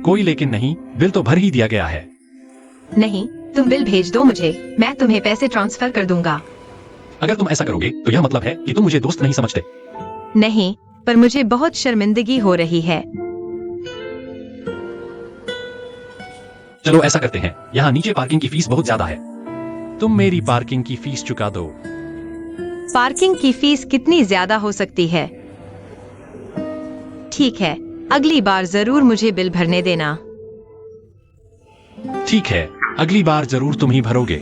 कोई लेकिन नहीं, बिल तो भर ही दिया गया है। नहीं, तुम बिल भेज दो मुझे, मैं तुम्हें पैसे ट्रांसफर कर दूंगा। अगर तुम ऐसा करोगे तो यह मतलब है कि तुम मुझे दोस्त नहीं समझते। नहीं, पर मुझे बहुत शर्मिंदगी हो रही है। चलो ऐसा करते हैं, यहाँ नीचे पार्किंग की फीस बहुत ज्यादा है। तुम मेरी पार्किंग की फीस चुका दो। पार्किंग की फीस कितनी ज्यादा हो सकती है? ठीक है, अगली बार जरूर मुझे बिल भरने देना। ठीक है, अगली बार जरूर तुम ही भरोगे।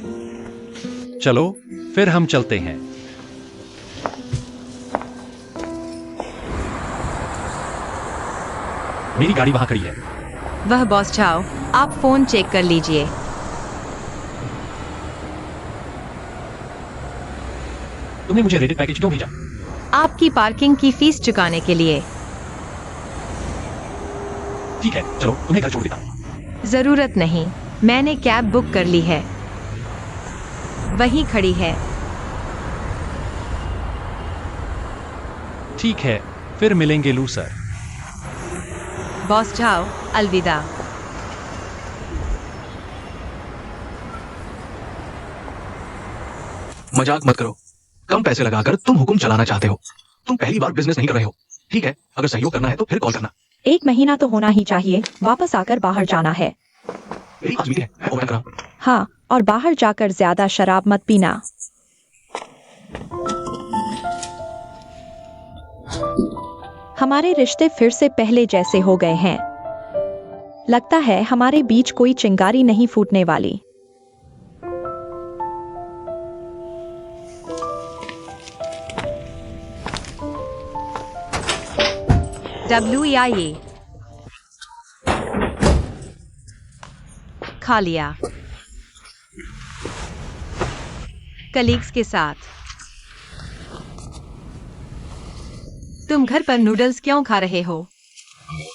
चलो फिर हम चलते हैं। मेरी गाड़ी वहां खड़ी है। वह बॉस झाओ, आप फोन चेक कर लीजिए। तुमने मुझे रेडिट पैकेज क्यों भेजा? आपकी पार्किंग की फीस चुकाने के लिए। ठीक है, चलो तुम्हें घर छोड़ देता हूं। जरूरत नहीं, मैंने कैब बुक कर ली है, वहीं खड़ी है। ठीक है, फिर मिलेंगे लूसर। बॉस झाओ, अलविदा। मजाक मत करो। कम पैसे लगाकर तुम हुक्म चलाना चाहते हो। तुम पहली बार बिजनेस नहीं कर रहे हो। ठीक है, अगर सहयोग करना है तो फिर कॉल करना। 1 महीना तो होना ही चाहिए। वापस आकर बाहर जाना है। मेरी आज मीटिंग है, मैं ओवरटाइम कर रहा हूं। हाँ, और बाहर जाकर ज्यादा शराब मत पीना। हमारे रिश्ते फिर से पहले जैसे हो गए हैं। लगता है हमारे बीच कोई चिंगारी नहीं फूटने वाली। WEIA खा लिया कलीग्स के साथ। तुम घर पर नूडल्स क्यों खा रहे हो?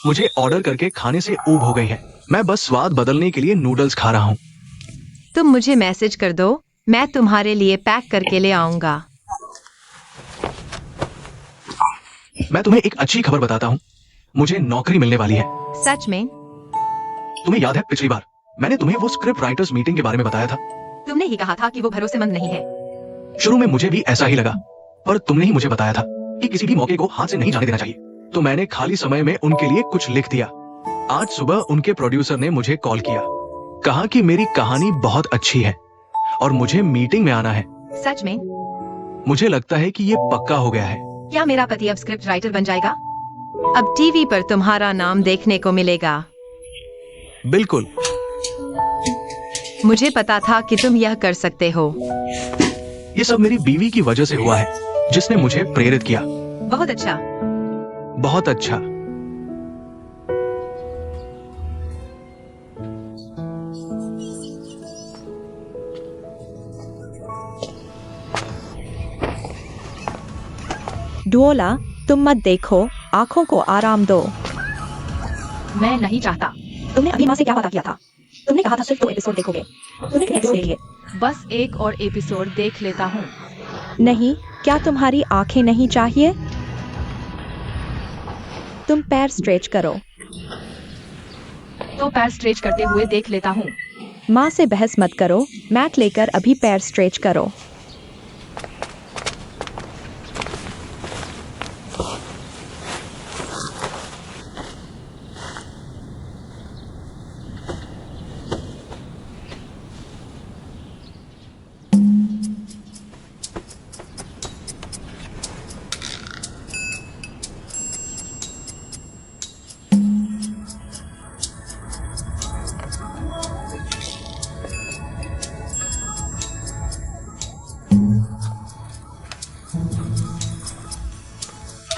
मुझे ऑर्डर करके खाने से ऊब हो गई है। मैं बस स्वाद बदलने के लिए नूडल्स खा रहा हूं। तुम मुझे मैसेज कर दो, मैं तुम्हारे लिए पैक करके ले आऊंगा। मैं तुम्हें एक अच्छी खबर बताता हूं, मुझे नौकरी मिलने वाली है। सच में? तुम्हें याद है पिछली बार मैंने तुम्हें वो स्क्रिप्ट राइटर्स मीटिंग के बारे में बताया था? तुमने ही कहा था कि वो भरोसेमंद नहीं है। शुरू में मुझे भी ऐसा ही लगा, पर तुमने ही मुझे बताया था कि किसी भी मौके को हाथ से नहीं जाने देना चाहिए। तो मैंने खाली समय में उनके लिए कुछ लिख दिया। आज सुबह उनके प्रोड्यूसर ने मुझे कॉल किया, कहा कि मेरी कहानी बहुत अच्छी है और मुझे मीटिंग में आना है। सच में? मुझे लगता है कि ये पक्का हो गया है। क्या मेरा पति अब स्क्रिप्ट राइटर बन जाएगा? अब टीवी पर तुम्हारा नाम देखने को मिलेगा। बिल्कुल। मुझे पता था कि तुम यह कर सकते हो। ये सब मेरी बीवी की वजह से हुआ है, जिसने मुझे प्रेरित किया। बहुत अच्छा। बहुत अच्छा। डुओला, तुम मत देखो, आंखों को आराम दो। मैं नहीं चाहता। तुमने अभी माँ से क्या वादा किया था? तुमने कहा था सिर्फ 2 एपिसोड देखोगे। तुमने कितने एपिसोड लिए? बस एक और एपिसोड देख लेता हूँ। नहीं, क्या तुम्हारी आंखें नहीं चाहिए? तुम पैर स्ट्रेच करो। तो पैर स्ट्रेच करते हुए देख लेता हूँ। माँ से बहस मत करो, मैट लेकर अभी पैर स्ट्रेच करो।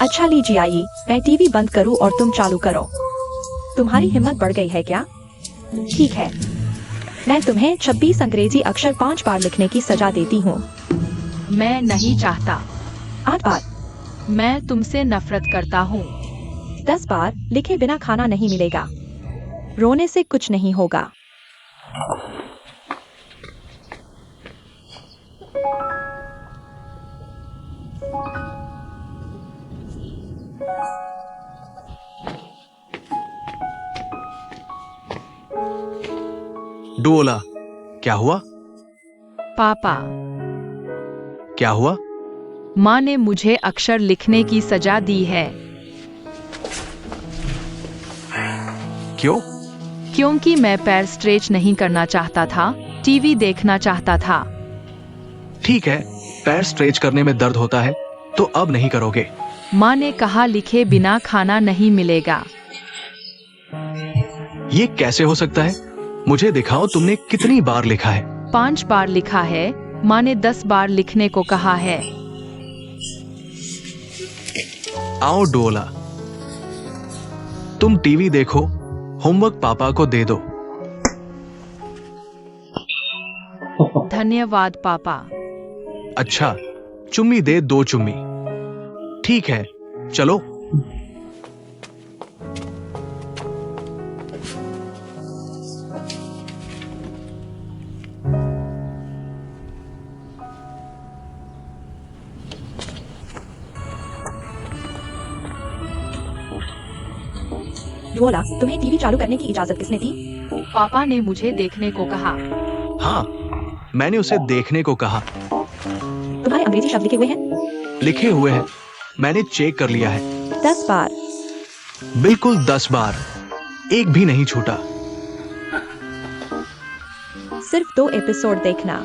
अच्छा लीजिए आइए, मैं टीवी बंद करूं और तुम चालू करो। तुम्हारी हिम्मत बढ़ गई है क्या? ठीक है, मैं तुम्हें 26 अंग्रेजी अक्षर 5 बार लिखने की सजा देती हूँ। मैं नहीं चाहता। 8 बार। मैं तुमसे नफरत करता हूँ। 10 बार लिखे बिना खाना नहीं मिलेगा। रोने से कुछ नहीं होगा। डुओला, क्या हुआ? पापा, क्या हुआ? माँ ने मुझे अक्षर लिखने की सजा दी है। क्यों? क्योंकि मैं पैर स्ट्रेच नहीं करना चाहता था, टीवी देखना चाहता था। ठीक है, पैर स्ट्रेच करने में दर्द होता है, तो अब नहीं करोगे। माँ ने कहा लिखे बिना खाना नहीं मिलेगा। ये कैसे हो सकता है? मुझे दिखाओ तुमने कितनी बार लिखा है। 5 बार लिखा है। माँ ने 10 बार लिखने को कहा है। आओ डुओला, तुम टीवी देखो, होमवर्क पापा को दे दो। धन्यवाद पापा। अच्छा, चुम्मी दे 2 चुम्मी। ठीक है, चलो। डुओला, तुम्हें टीवी चालू करने की इजाजत किसने दी? पापा ने मुझे देखने को कहा। हाँ, मैंने उसे देखने को कहा। तुम्हारे अंग्रेजी शब्द लिखे हुए हैं? लिखे हुए हैं, मैंने चेक कर लिया है। 10 बार। बिल्कुल 10 बार, एक भी नहीं छूटा। सिर्फ 2 एपिसोड देखना।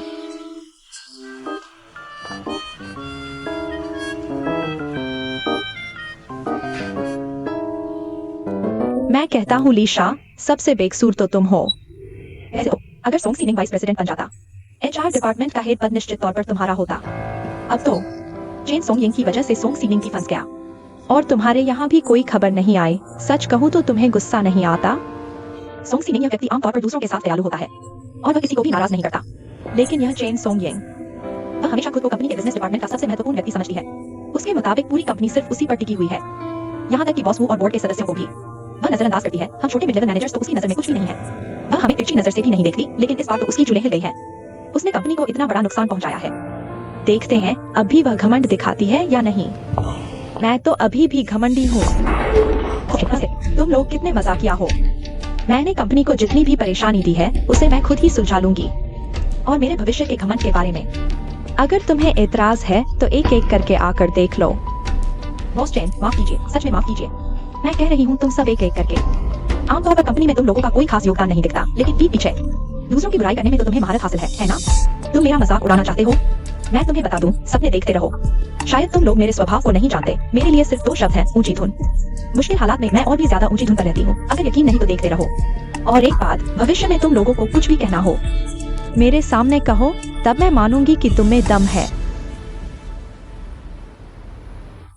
मैं कहता हूँ लीशा, सबसे बेकसूर तो तुम हो। अगर सोंग सीनिंग वाइस प्रेसिडेंट बन जाता, HR डिपार्टमेंट का हेड पद निश्चित तौर पर तुम्हारा होता। अब तो चेन सोंग यिंग की वजह से सोंग सीनिंग भी फंस गया और तुम्हारे यहाँ भी कोई खबर नहीं आई। सच कहूँ तो तुम्हें गुस्सा नहीं आता? सोंग सीनिंग यह व्यक्ति आमतौर पर दूसरों के साथ दयालु होता है और वह किसी को भी नाराज नहीं करता, लेकिन यह चेन सोंग यिंग, वह हमेशा खुद को कंपनी के बिजनेस डिपार्टमेंट का सबसे महत्वपूर्ण व्यक्ति समझती है। उसके मुताबिक पूरी कंपनी सिर्फ उसी पर टिकी हुई है, यहाँ तक कि बॉस वू और बोर्ड के सदस्यों को भी वह नजरअंदाज करती है। हम छोटे मिड लेवल मैनेजर्स तो उसकी नजर में कुछ भी नहीं है। वह हमें तिरछी नजर से भी नहीं देखती, लेकिन इस बार तो उसकी जुल्हें हिल गई है। उसने कंपनी को इतना बड़ा नुकसान पहुंचाया है। देखते हैं अभी वह घमंड दिखाती है या नहीं। मैं तो अभी भी घमंडी हूँ। तुम लोग कितने मजाकिया हो। मैंने कंपनी को जितनी भी परेशानी दी है उसे मैं खुद ही सुलझा लूंगी, और मेरे भविष्य के घमंड के बारे में अगर तुम्हें एतराज है तो एक एक करके आकर देख लो। बॉस चेन, माफ कीजिए, सच में माफ कीजिए। मैं कह रही हूँ तुम सब एक एक करके। आमतौर पर कंपनी में तुम लोगों का कोई खास योगदान नहीं दिखता, लेकिन पीठ पीछे दूसरों की बुराई करने में तो तुम्हें महारत हासिल है ना? तुम मेरा मजाक उड़ाना चाहते हो? मैं तुम्हें बता दूं, सपने देखते रहो। शायद तुम लोग मेरे स्वभाव को नहीं जानते। मेरे लिए सिर्फ 2 शब्द हैं, ऊंची धुन। मुश्किल हालात में मैं और भी ज्यादा ऊंची धुन पर रहती हूँ। अगर यकीन नहीं तो देखते रहो। और एक बात, भविष्य में तुम लोगों को कुछ भी कहना हो, मेरे सामने कहो, तब मैं मानूंगी कि तुम में दम है।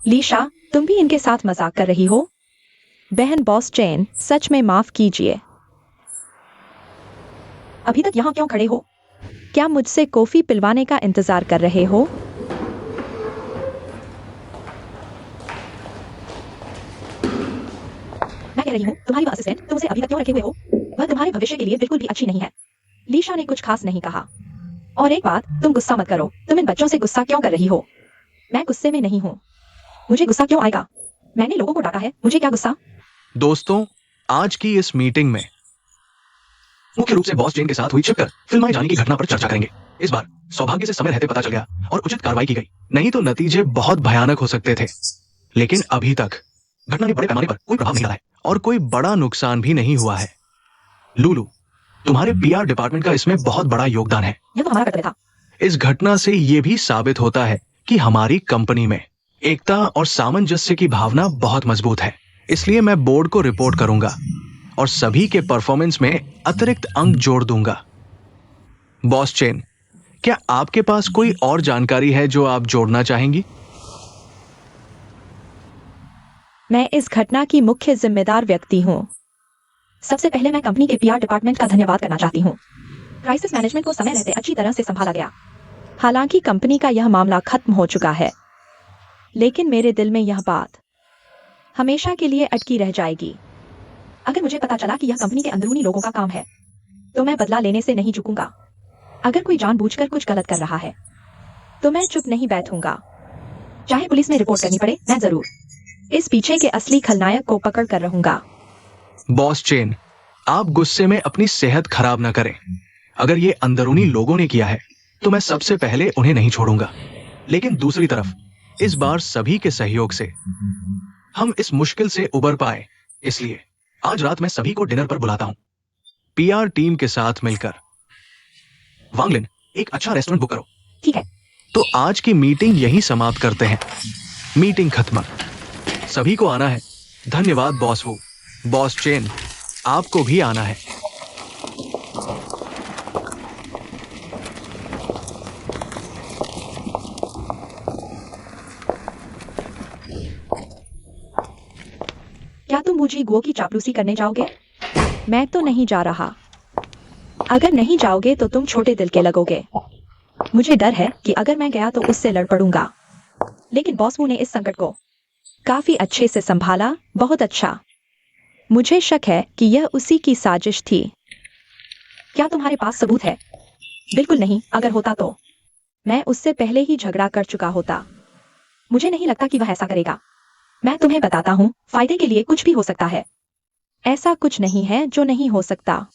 लीशा, तुम भी इनके साथ मजाक कर रही हो? बहन बॉस चेन, सच में माफ कीजिए। अभी तक यहाँ क्यों खड़े हो? क्या मुझसे कॉफी पिलवाने का इंतजार कर रहे हो? मैं कह रही हूँ, तुम्हारी असिस्टेंट तुम उसे अभी तक क्यों रखे हुए हो? वह तुम्हारे भविष्य के लिए बिल्कुल भी अच्छी नहीं है। लीशा ने कुछ खास नहीं कहा। और एक बात, तुम गुस्सा मत करो। तुम इन बच्चों से गुस्सा क्यों कर रही हो? मैं गुस्से में नहीं हूँ। मुझे गुस्सा क्यों आएगा? मैंने लोगों को डांटा है, मुझे क्या गुस्सा? दोस्तों, आज की इस मीटिंग में मुख्य रूप से बॉस चेन के साथ हुई छिपकर फिल्माए जाने की घटना पर चर्चा करेंगे। इस बार सौभाग्य से समय रहते पता चल गया और उचित कार्रवाई की गई, नहीं तो नतीजे बहुत भयानक हो सकते थे। लेकिन अभी तक घटना ने बड़े पैमाने पर कोई प्रभाव नहीं डाला है और कोई बड़ा नुकसान भी नहीं हुआ है। लूलू, तुम्हारे पीआर डिपार्टमेंट का इसमें बहुत बड़ा योगदान है। यह तो हमारा कर्तव्य था। इस घटना से यह भी साबित होता है कि हमारी कंपनी में एकता और सामंजस्य की भावना बहुत मजबूत है। इसलिए मैं बोर्ड को रिपोर्ट करूंगा और सभी के परफॉर्मेंस में अतिरिक्त अंक जोड़ दूंगा। बॉस चेन, क्या आपके पास कोई और जानकारी है जो आप जोड़ना चाहेंगी? मैं इस घटना की मुख्य जिम्मेदार व्यक्ति हूँ। सबसे पहले मैं कंपनी के पीआर डिपार्टमेंट का धन्यवाद करना चाहती हूँ। क्राइसिस मैनेजमेंट को समय रहते अच्छी तरह से संभाला गया। हालांकि कंपनी का यह मामला खत्म हो चुका है, लेकिन मेरे दिल में यह बात हमेशा के लिए अटकी रह जाएगी। अगर मुझे पता चला कि यह कंपनी के अंदरूनी लोगों का काम है, तो मैं बदला लेने से नहीं चूकूंगा। अगर कोई जानबूझकर कुछ गलत कर रहा है, तो मैं चुप नहीं बैठूंगा। चाहे पुलिस में रिपोर्ट करनी पड़े, मैं जरूर इस पीछे के असली खलनायक को पकड़ कर रहूंगा। बॉस चेन, आप गुस्से में अपनी सेहत खराब ना करें। अगर ये अंदरूनी लोगों ने किया है, तो मैं सबसे पहले उन्हें नहीं छोड़ूंगा। लेकिन दूसरी तरफ, इस बार सभी के सहयोग से हम इस मुश्किल से उबर पाए, इसलिए आज रात मैं सभी को डिनर पर बुलाता हूं, पीआर टीम के साथ मिलकर। वांगलिन, एक अच्छा रेस्टोरेंट बुक करो। ठीक है। तो आज की मीटिंग यहीं समाप्त करते हैं। मीटिंग खत्म। सभी को आना है। धन्यवाद बॉस वू। बॉस चेन, आपको भी आना है। क्या तुम मुझे गुओ की चापलूसी करने जाओगे? मैं तो नहीं जा रहा। अगर नहीं जाओगे तो तुम छोटे दिल के लगोगे। मुझे डर है कि अगर मैं गया तो उससे लड़ पड़ूंगा। लेकिन बॉस वू ने इस संकट को काफी अच्छे से संभाला, बहुत अच्छा। मुझे शक है कि यह उसी की साजिश थी। क्या तुम्हारे पास सबूत है? बिल्कुल नहीं। अगर होता तो मैं उससे पहले ही झगड़ा कर चुका होता। मुझे नहीं लगता कि वह ऐसा करेगा। मैं तुम्हें बताता हूँ, फायदे के लिए कुछ भी हो सकता है। ऐसा कुछ नहीं है जो नहीं हो सकता।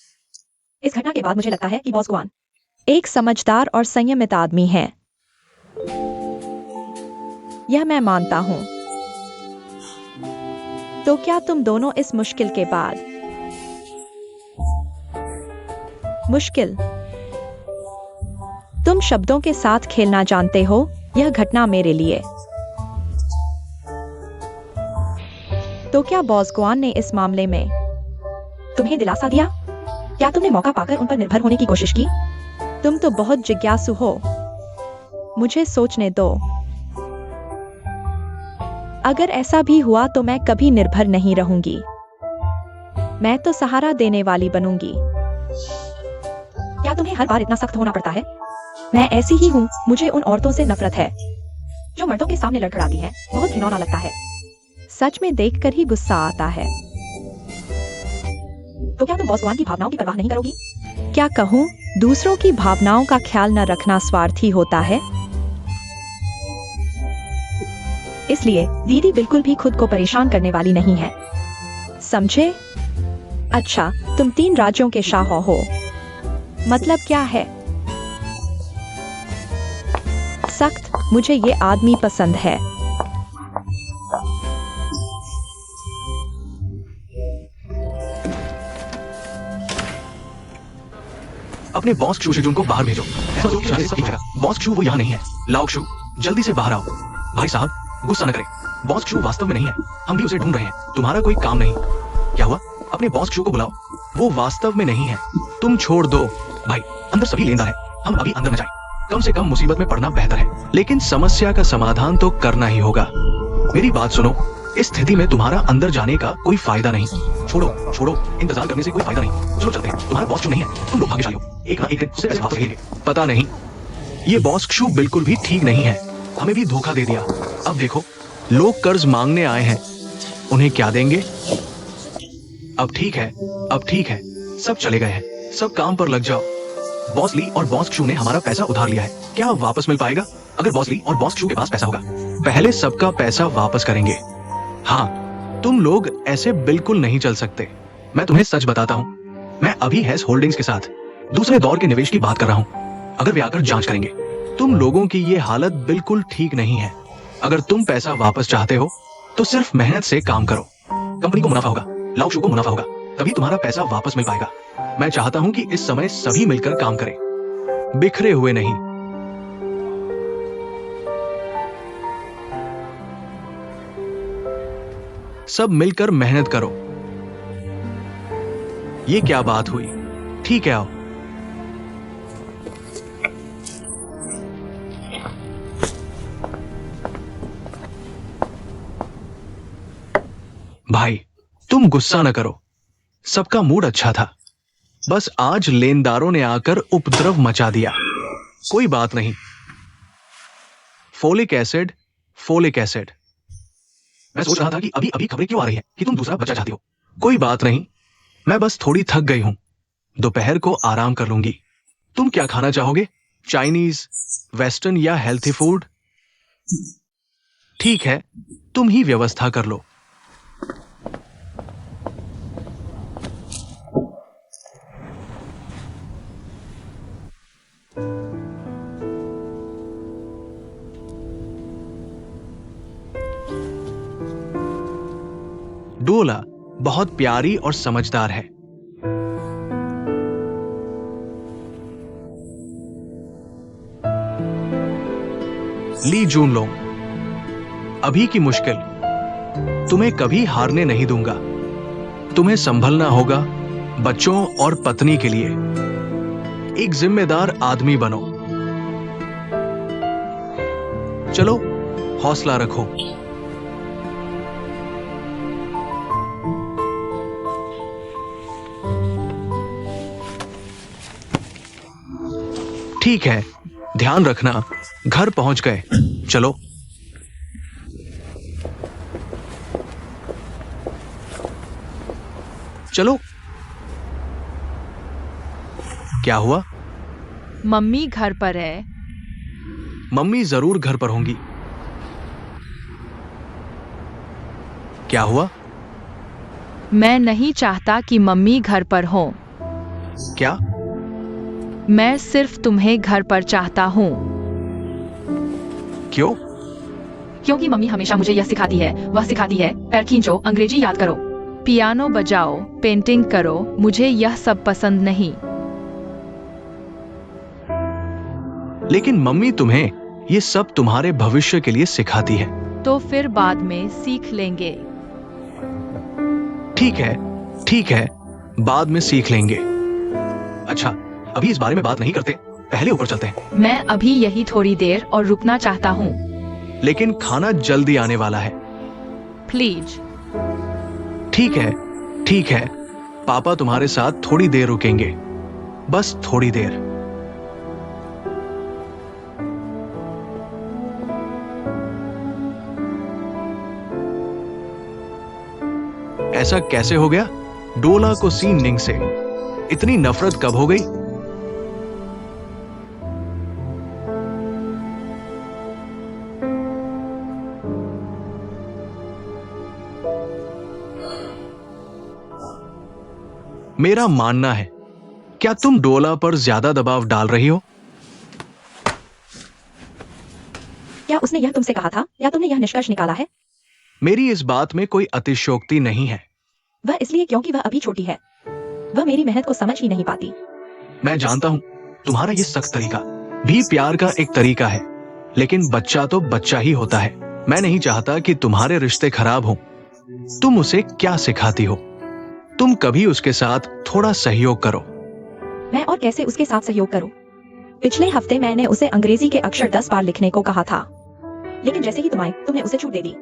इस घटना के बाद मुझे लगता है कि बॉस गुआन एक समझदार और संयमित आदमी है। यह मैं मानता हूं। तो क्या तुम दोनों इस मुश्किल के बाद मुश्किल तुम शब्दों के साथ खेलना जानते हो? यह घटना मेरे लिए। तो क्या बॉस गुआन ने इस मामले में तुम्हें दिलासा दिया? क्या तुमने मौका पाकर उन पर निर्भर होने की कोशिश की? तुम तो बहुत जिज्ञासु हो। मुझे सोचने दो। अगर ऐसा भी हुआ तो मैं कभी निर्भर नहीं रहूंगी। मैं तो सहारा देने वाली बनूंगी। क्या तुम्हें हर बार इतना सख्त होना पड़ता है? मैं ऐसी ही हूँ। मुझे उन औरतों से नफरत है जो मर्दों के सामने लड़खड़ाती हैं। बहुत घिनौना लगता है। सच में देखकर ही गुस्सा आता है। तो क्या तुम बॉस गुआन की भावनाओं की परवाह नहीं करोगी? क्या कहूँ, दूसरों की भावनाओं का ख्याल न रखना स्वार्थी होता है। इसलिए दीदी बिल्कुल भी खुद को परेशान करने वाली नहीं है, समझे? अच्छा, तुम 3 राज्यों के शाह हो। मतलब क्या है? सख्त, मुझे ये आदमी पसंद है। अपने बॉस क्षु शिजुन को बाहर भेजो। ऐसा जो कि सब ठीक है। बॉस क्षु वो यहाँ नहीं है। लाओ क्षु, जल्दी से बाहर आओ। भाई साहब, गुस्सा न करें। बॉस क्षु वास्तव में नहीं है। हम भी उसे ढूंढ रहे हैं। तुम्हारा कोई काम नहीं। क्या हुआ? अपने बॉस क्षु को बुलाओ। वो वास्तव में नहीं है। तुम छोड़ दो। भाई, अंदर सभी लेनदार है। हम अभी अंदर न जाएं। कम से कम मुसीबत में पड़ना बेहतर है। लेकिन समस्या का समाधान तो करना ही होगा। मेरी बात सुनो, इस स्थिति में तुम्हारा अंदर जाने का कोई फायदा नहीं। छोड़ो छोड़ो, इंतजार करने से कोई फायदा नहीं। चलो चलते हैं। तुम्हारा बॉस क्षु नहीं है। तुम लोग भाग्यशाली हो। एक ना एक दिन उससे ऐसे वापस भेजेंगे। पता नहीं, ये बॉस क्षु बिल्कुल भी ठीक नहीं है। हमें भी धोखा दे दिया। अब देखो, लोग कर्ज मांगने आए हैं। उन्हें क्या देंगे? अब ठीक है, अब ठीक है। सब चले गए हैं। सब काम पर लग जाओ। बॉस ली और बॉस क्षु ने हमारा पैसा उधार लिया है। क्या वापस मिल पाएगा? अगर बॉस ली और बॉस क्षु के पास पैसा होगा, पहले सबका पैसा वापस करेंगे। हाँ, तुम लोग ऐसे बिल्कुल नहीं चल सकते। मैं तुम्हें सच बताता हूँ, मैं अभी हेस होल्डिंग्स के साथ दूसरे दौर के निवेश की बात कर रहा हूँ। अगर वे आकर जांच करेंगे, तुम लोगों की ये हालत बिल्कुल ठीक नहीं है। अगर तुम पैसा वापस चाहते हो तो सिर्फ मेहनत से काम करो। कंपनी को मुनाफा होगा, लाओ क्षु को मुनाफा होगा, तभी तुम्हारा पैसा वापस मिल पाएगा। मैं चाहता हूं कि इस समय सभी मिलकर काम करें, बिखरे हुए नहीं। सब मिलकर मेहनत करो। ये क्या बात हुई? ठीक है, आओ। भाई, तुम गुस्सा न करो। सबका मूड अच्छा था। बस आज लेनदारों ने आकर उपद्रव मचा दिया। कोई बात नहीं। Folic acid, folic acid. मैं सोच रहा था कि अभी अभी खबरें क्यों आ रही है कि तुम दूसरा बच्चा चाहती हो। कोई बात नहीं, मैं बस थोड़ी थक गई हूं। दोपहर को आराम कर लूंगी। तुम क्या खाना चाहोगे? चाइनीज, वेस्टर्न या हेल्थी फूड? ठीक है, तुम ही व्यवस्था कर लो। डोला बहुत प्यारी और समझदार है। ली जून लोंग, अभी की मुश्किल, तुम्हें कभी हारने नहीं दूंगा। तुम्हें संभलना होगा बच्चों और पत्नी के लिए। एक जिम्मेदार आदमी बनो। चलो, हौसला रखो। ठीक है, ध्यान रखना। घर पहुंच गए। चलो। चलो। क्या हुआ? मम्मी घर पर है। मम्मी जरूर घर पर होंगी। क्या हुआ? मैं नहीं चाहता कि मम्मी घर पर हो। क्या? मैं सिर्फ तुम्हें घर पर चाहता हूँ। क्यों? क्योंकि मम्मी हमेशा मुझे यह सिखाती है, वह सिखाती है, पैर खींचो, अंग्रेजी याद करो, पियानो बजाओ, पेंटिंग करो। मुझे यह सब पसंद नहीं। लेकिन मम्मी तुम्हें ये सब तुम्हारे भविष्य के लिए सिखाती है। तो फिर बाद में सीख लेंगे। ठीक है, बाद में सीख लेंगे। अच्छा, अभी इस बारे में बात नहीं करते, पहले ऊपर चलते हैं। मैं अभी यही थोड़ी देर और रुकना चाहता हूँ। लेकिन खाना जल्दी आने वाला है। प्लीज। ठीक है, पापा तुम्हारे साथ थोड़ी देर रुकेंगे, बस थोड़ी देर। ऐसा कैसे हो गया? डोला को सी निंग से इतनी नफरत कब हो गई? मेरा मानना है, क्या तुम डोला पर ज्यादा दबाव डाल रही हो? क्या उसने यह तुमसे कहा था या तुमने यह निष्कर्ष निकाला है? मेरी इस बात में कोई अतिशयोक्ति नहीं है। वह इसलिए क्योंकि वह अभी छोटी है। वह मेरी मेहनत को समझ ही नहीं पाती। मैं जानता हूं, तुम्हारा ये सख्त तरीका भी प्यार का एक तरीका है, लेकिन बच्चा तो बच्चा ही होता है। मैं नहीं चाहता कि तुम्हारे रिश्ते खराब हों। तुम उसे क्या सिखाती हो? तुम कभी उसके साथ थोड़ा सहयोग करो। मैं और कैसे उसके साथ सहयोग करूं? पिछले हफ्ते मैंने उसे अंग्रेजी के अक्षर 10 बार लिखने को कहा था, लेकिन जैसे ही तुम आए तुमने उसे छूट दे दी।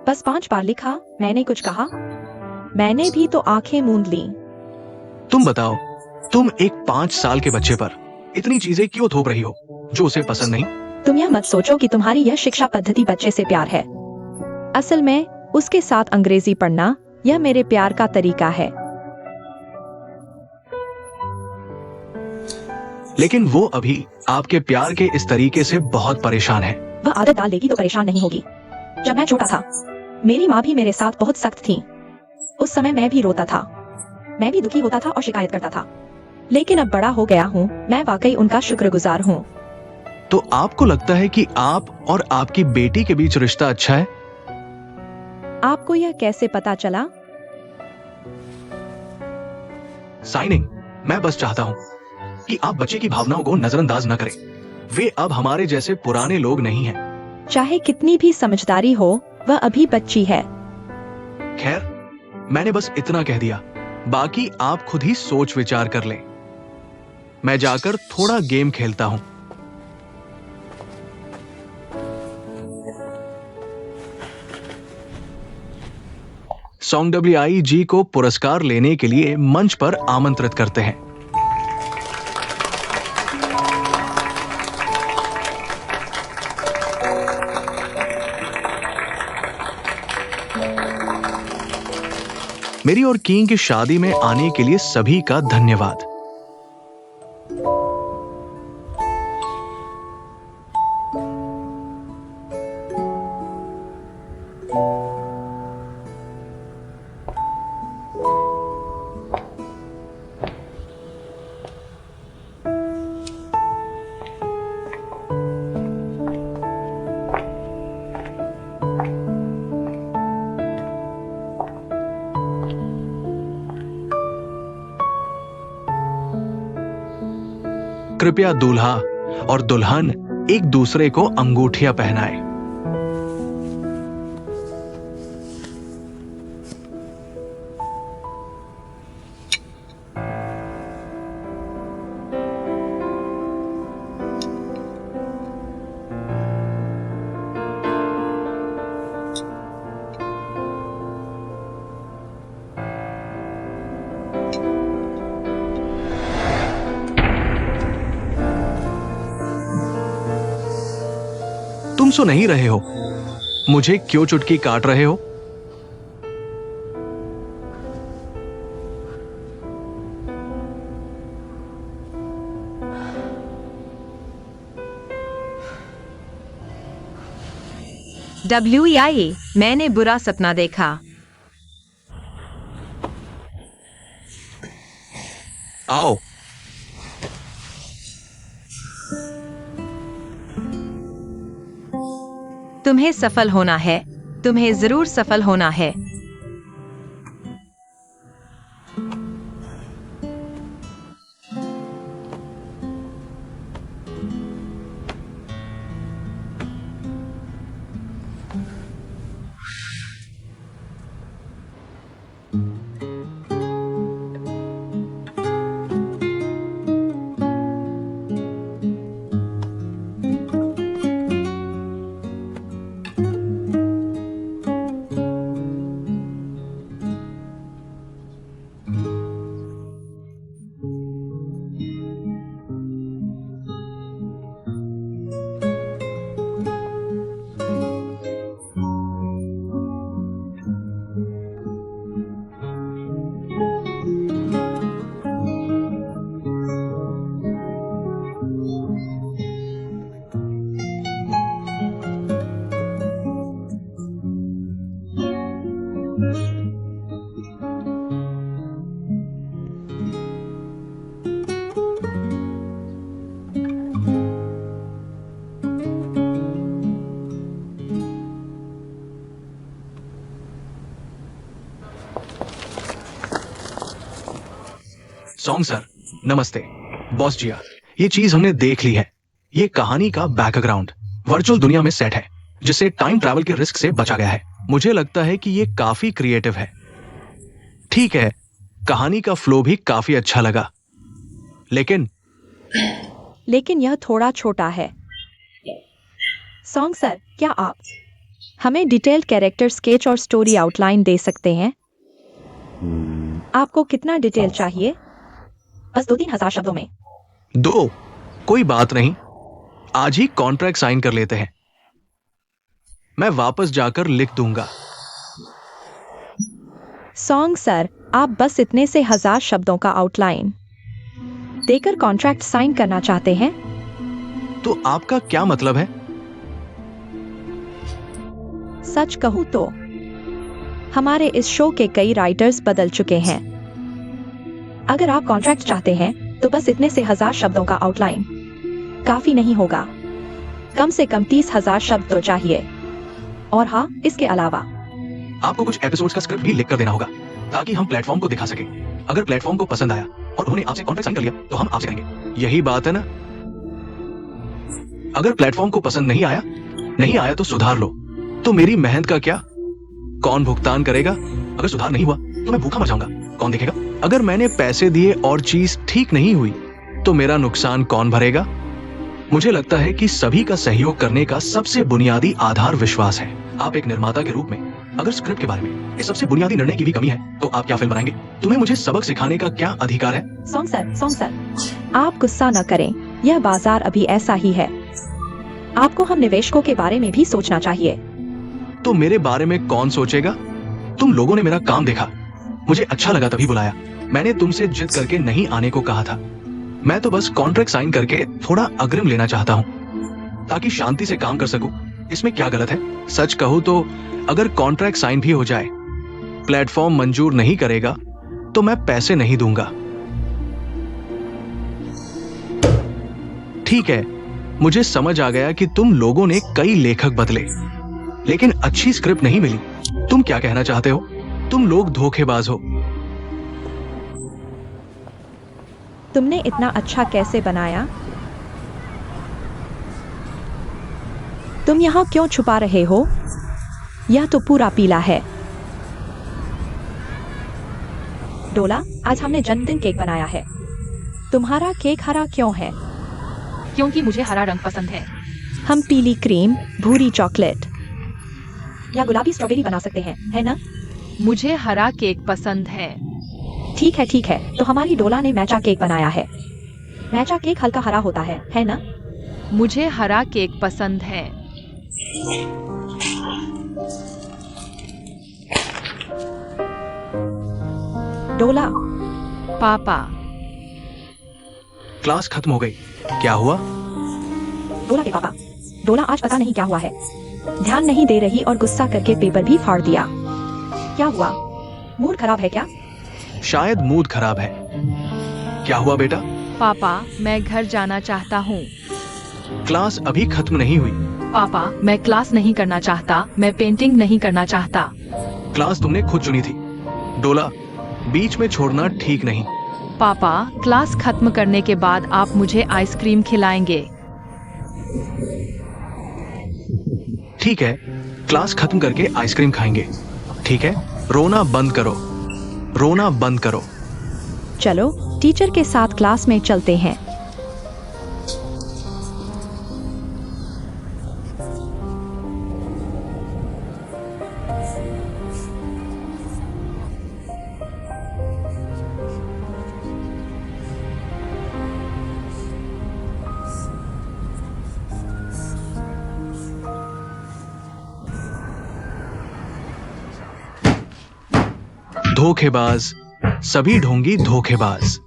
बस 5 बार लिखा। मैंने कुछ कहा? मैंने भी तो आंखें मूंद ली। तुम बताओ, तुम एक 5 साल के बच्चे पर इतनी चीजें क्यों थोप रही हो जो उसे पसंद नहीं? तुम यह मत सोचो कि तुम्हारी यह शिक्षा पद्धति बच्चे से प्यार है। असल में उसके साथ अंग्रेजी पढ़ना यह मेरे प्यार का तरीका है। लेकिन वो अभी आपके प्यार के इस तरीके से बहुत परेशान है। वह आदत डाल देगी तो परेशान नहीं होगी। जब मैं छोटा था, मेरी माँ भी मेरे साथ बहुत सख्त थी। उस समय मैं भी रोता था, मैं भी दुखी होता था और शिकायत करता था। लेकिन अब बड़ा हो गया हूँ, मैं वाकई उनका शुक्रगुजार हूँ। तो आपको लगता है कि आप और आपकी बेटी के बीच रिश्ता अच्छा है? आपको यह कैसे पता चला? साइनिंग, मैं बस चाहता हूँ कि आप बच्चे की भावनाओं को नजरअंदाज न करें। वे अब हमारे जैसे पुराने लोग नहीं हैं। चाहे कितनी भी समझदारी हो, वह अभी बच्ची है। खैर, मैंने बस इतना कह दिया, बाकी आप खुद ही सोच विचार कर लें। मैं जाकर थोड़ा गेम खेलता हूं। सॉन्ग WIG को पुरस्कार लेने के लिए मंच पर आमंत्रित करते हैं। मेरी और किंग की शादी में आने के लिए सभी का धन्यवाद। कृपया दूल्हा और दुल्हन एक दूसरे को अंगूठियां पहनाएं। तुम सो नहीं रहे हो? मुझे क्यों चुटकी काट रहे हो? WIA, मैंने बुरा सपना देखा। आओ। तुम्हें सफल होना है, तुम्हें जरूर सफल होना है। सॉन्ग सर, नमस्ते। बॉस जिया, ये चीज हमने देख ली है। ये कहानी का बैकग्राउंड वर्चुअल दुनिया में सेट है, जिससे टाइम ट्रैवल के रिस्क से बचा गया है। मुझे लगता है कि ये काफी क्रिएटिव है। ठीक है, कहानी का फ्लो भी काफी अच्छा लगा, लेकिन यह थोड़ा छोटा है। सॉन्ग सर, क्या आप हमें डिटेल्ड कैरेक्टर स्केच और स्टोरी आउटलाइन दे सकते हैं? आपको कितना डिटेल चाहिए? बस 2-3 हजार शब्दों में। 2 कोई बात नहीं, आज ही कॉन्ट्रैक्ट साइन कर लेते हैं। मैं वापस जाकर लिख दूंगा। सॉन्ग सर, आप बस इतने से 1000 शब्दों का आउटलाइन देकर कॉन्ट्रैक्ट साइन करना चाहते हैं? तो आपका क्या मतलब है? सच कहूं तो हमारे इस शो के कई राइटर्स बदल चुके हैं। अगर आप कॉन्ट्रैक्ट चाहते हैं तो बस इतने से 1000 शब्दों का आउटलाइन काफी नहीं होगा। कम से कम 30,000 शब्द तो चाहिए। और हाँ, इसके अलावा आपको कुछ एपिसोड्स का स्क्रिप्ट भी लिख कर देना होगा, ताकि हम प्लेटफॉर्म को दिखा सके। अगर प्लेटफॉर्म को पसंद आया और उन्होंने आपसे कॉन्ट्रैक्ट साइन कर लिया तो हम आपसे करेंगे। यही बात है ना? अगर प्लेटफॉर्म को पसंद नहीं आया तो सुधार लो। तो मेरी मेहनत का क्या? कौन भुगतान करेगा? अगर सुधार नहीं हुआ तो मैं भूखा मर जाऊंगा। कौन देखेगा? अगर मैंने पैसे दिए और चीज ठीक नहीं हुई तो मेरा नुकसान कौन भरेगा? मुझे लगता है कि सभी का सहयोग करने का सबसे बुनियादी आधार विश्वास है। आप एक निर्माता के रूप में अगर स्क्रिप्ट के बारे में इस सबसे बुनियादी निर्णय की भी कमी है तो आप क्या फिल्म बनाएंगे? तुम्हें मुझे सबक सिखाने का क्या अधिकार है? सॉन्ग सर, आप गुस्सा न करें। यह बाजार अभी ऐसा ही है। आपको हम निवेशकों के बारे में भी सोचना चाहिए। तो मेरे बारे में कौन सोचेगा? तुम लोगों ने मेरा काम देखा, मुझे अच्छा लगा तभी बुलाया। मैंने तुमसे जिद करके नहीं आने को कहा था। मैं तो बस कॉन्ट्रैक्ट साइन करके थोड़ा अग्रिम लेना चाहता हूँ ताकि शांति से काम कर सकूं। इसमें क्या गलत है? सच कहूं तो अगर कॉन्ट्रैक्ट साइन भी हो जाए, प्लेटफॉर्म मंजूर नहीं करेगा तो मैं पैसे नहीं दूंगा। ठीक है, मुझे समझ आ गया कि तुम लोगों ने कई लेखक बदले, लेकिन अच्छी स्क्रिप्ट नहीं मिली। तुम क्या कहना चाहते हो? तुम लोग धोखेबाज हो। तुमने इतना अच्छा कैसे बनाया? तुम यहाँ क्यों छुपा रहे हो? यह तो पूरा पीला है। डोला, आज हमने जन्मदिन केक बनाया है। तुम्हारा केक हरा क्यों है? क्योंकि मुझे हरा रंग पसंद है। हम पीली क्रीम, भूरी चॉकलेट या गुलाबी स्ट्रॉबेरी बना सकते हैं, है ना? मुझे हरा केक पसंद है। ठीक है। तो हमारी डोला ने मैचा केक बनाया है। मैचा केक हल्का हरा होता है ना? मुझे हरा केक पसंद है। डोला, पापा, क्लास खत्म हो गई, क्या हुआ? डोला के पापा, डोला आज पता नहीं क्या हुआ है। ध्यान नहीं दे रही और गुस्सा करके पेपर भी फाड़ दिया। क्या हुआ? मूड खराब है क्या? शायद मूड खराब है। क्या हुआ बेटा? पापा, मैं घर जाना चाहता हूँ। क्लास अभी खत्म नहीं हुई। पापा, मैं क्लास नहीं करना चाहता। मैं पेंटिंग नहीं करना चाहता। क्लास तुमने खुद चुनी थी। डोला, बीच में छोड़ना ठीक नहीं। पापा, क्लास खत्म करने के बाद आप मुझे आइसक्रीम खिलाएंगे। ठीक है, क्लास खत्म करके आइसक्रीम खाएंगे। ठीक है, रोना बंद करो, रोना बंद करो। चलो टीचर के साथ क्लास में चलते हैं। धोखेबाज, सभी ढोंगी धोखेबाज।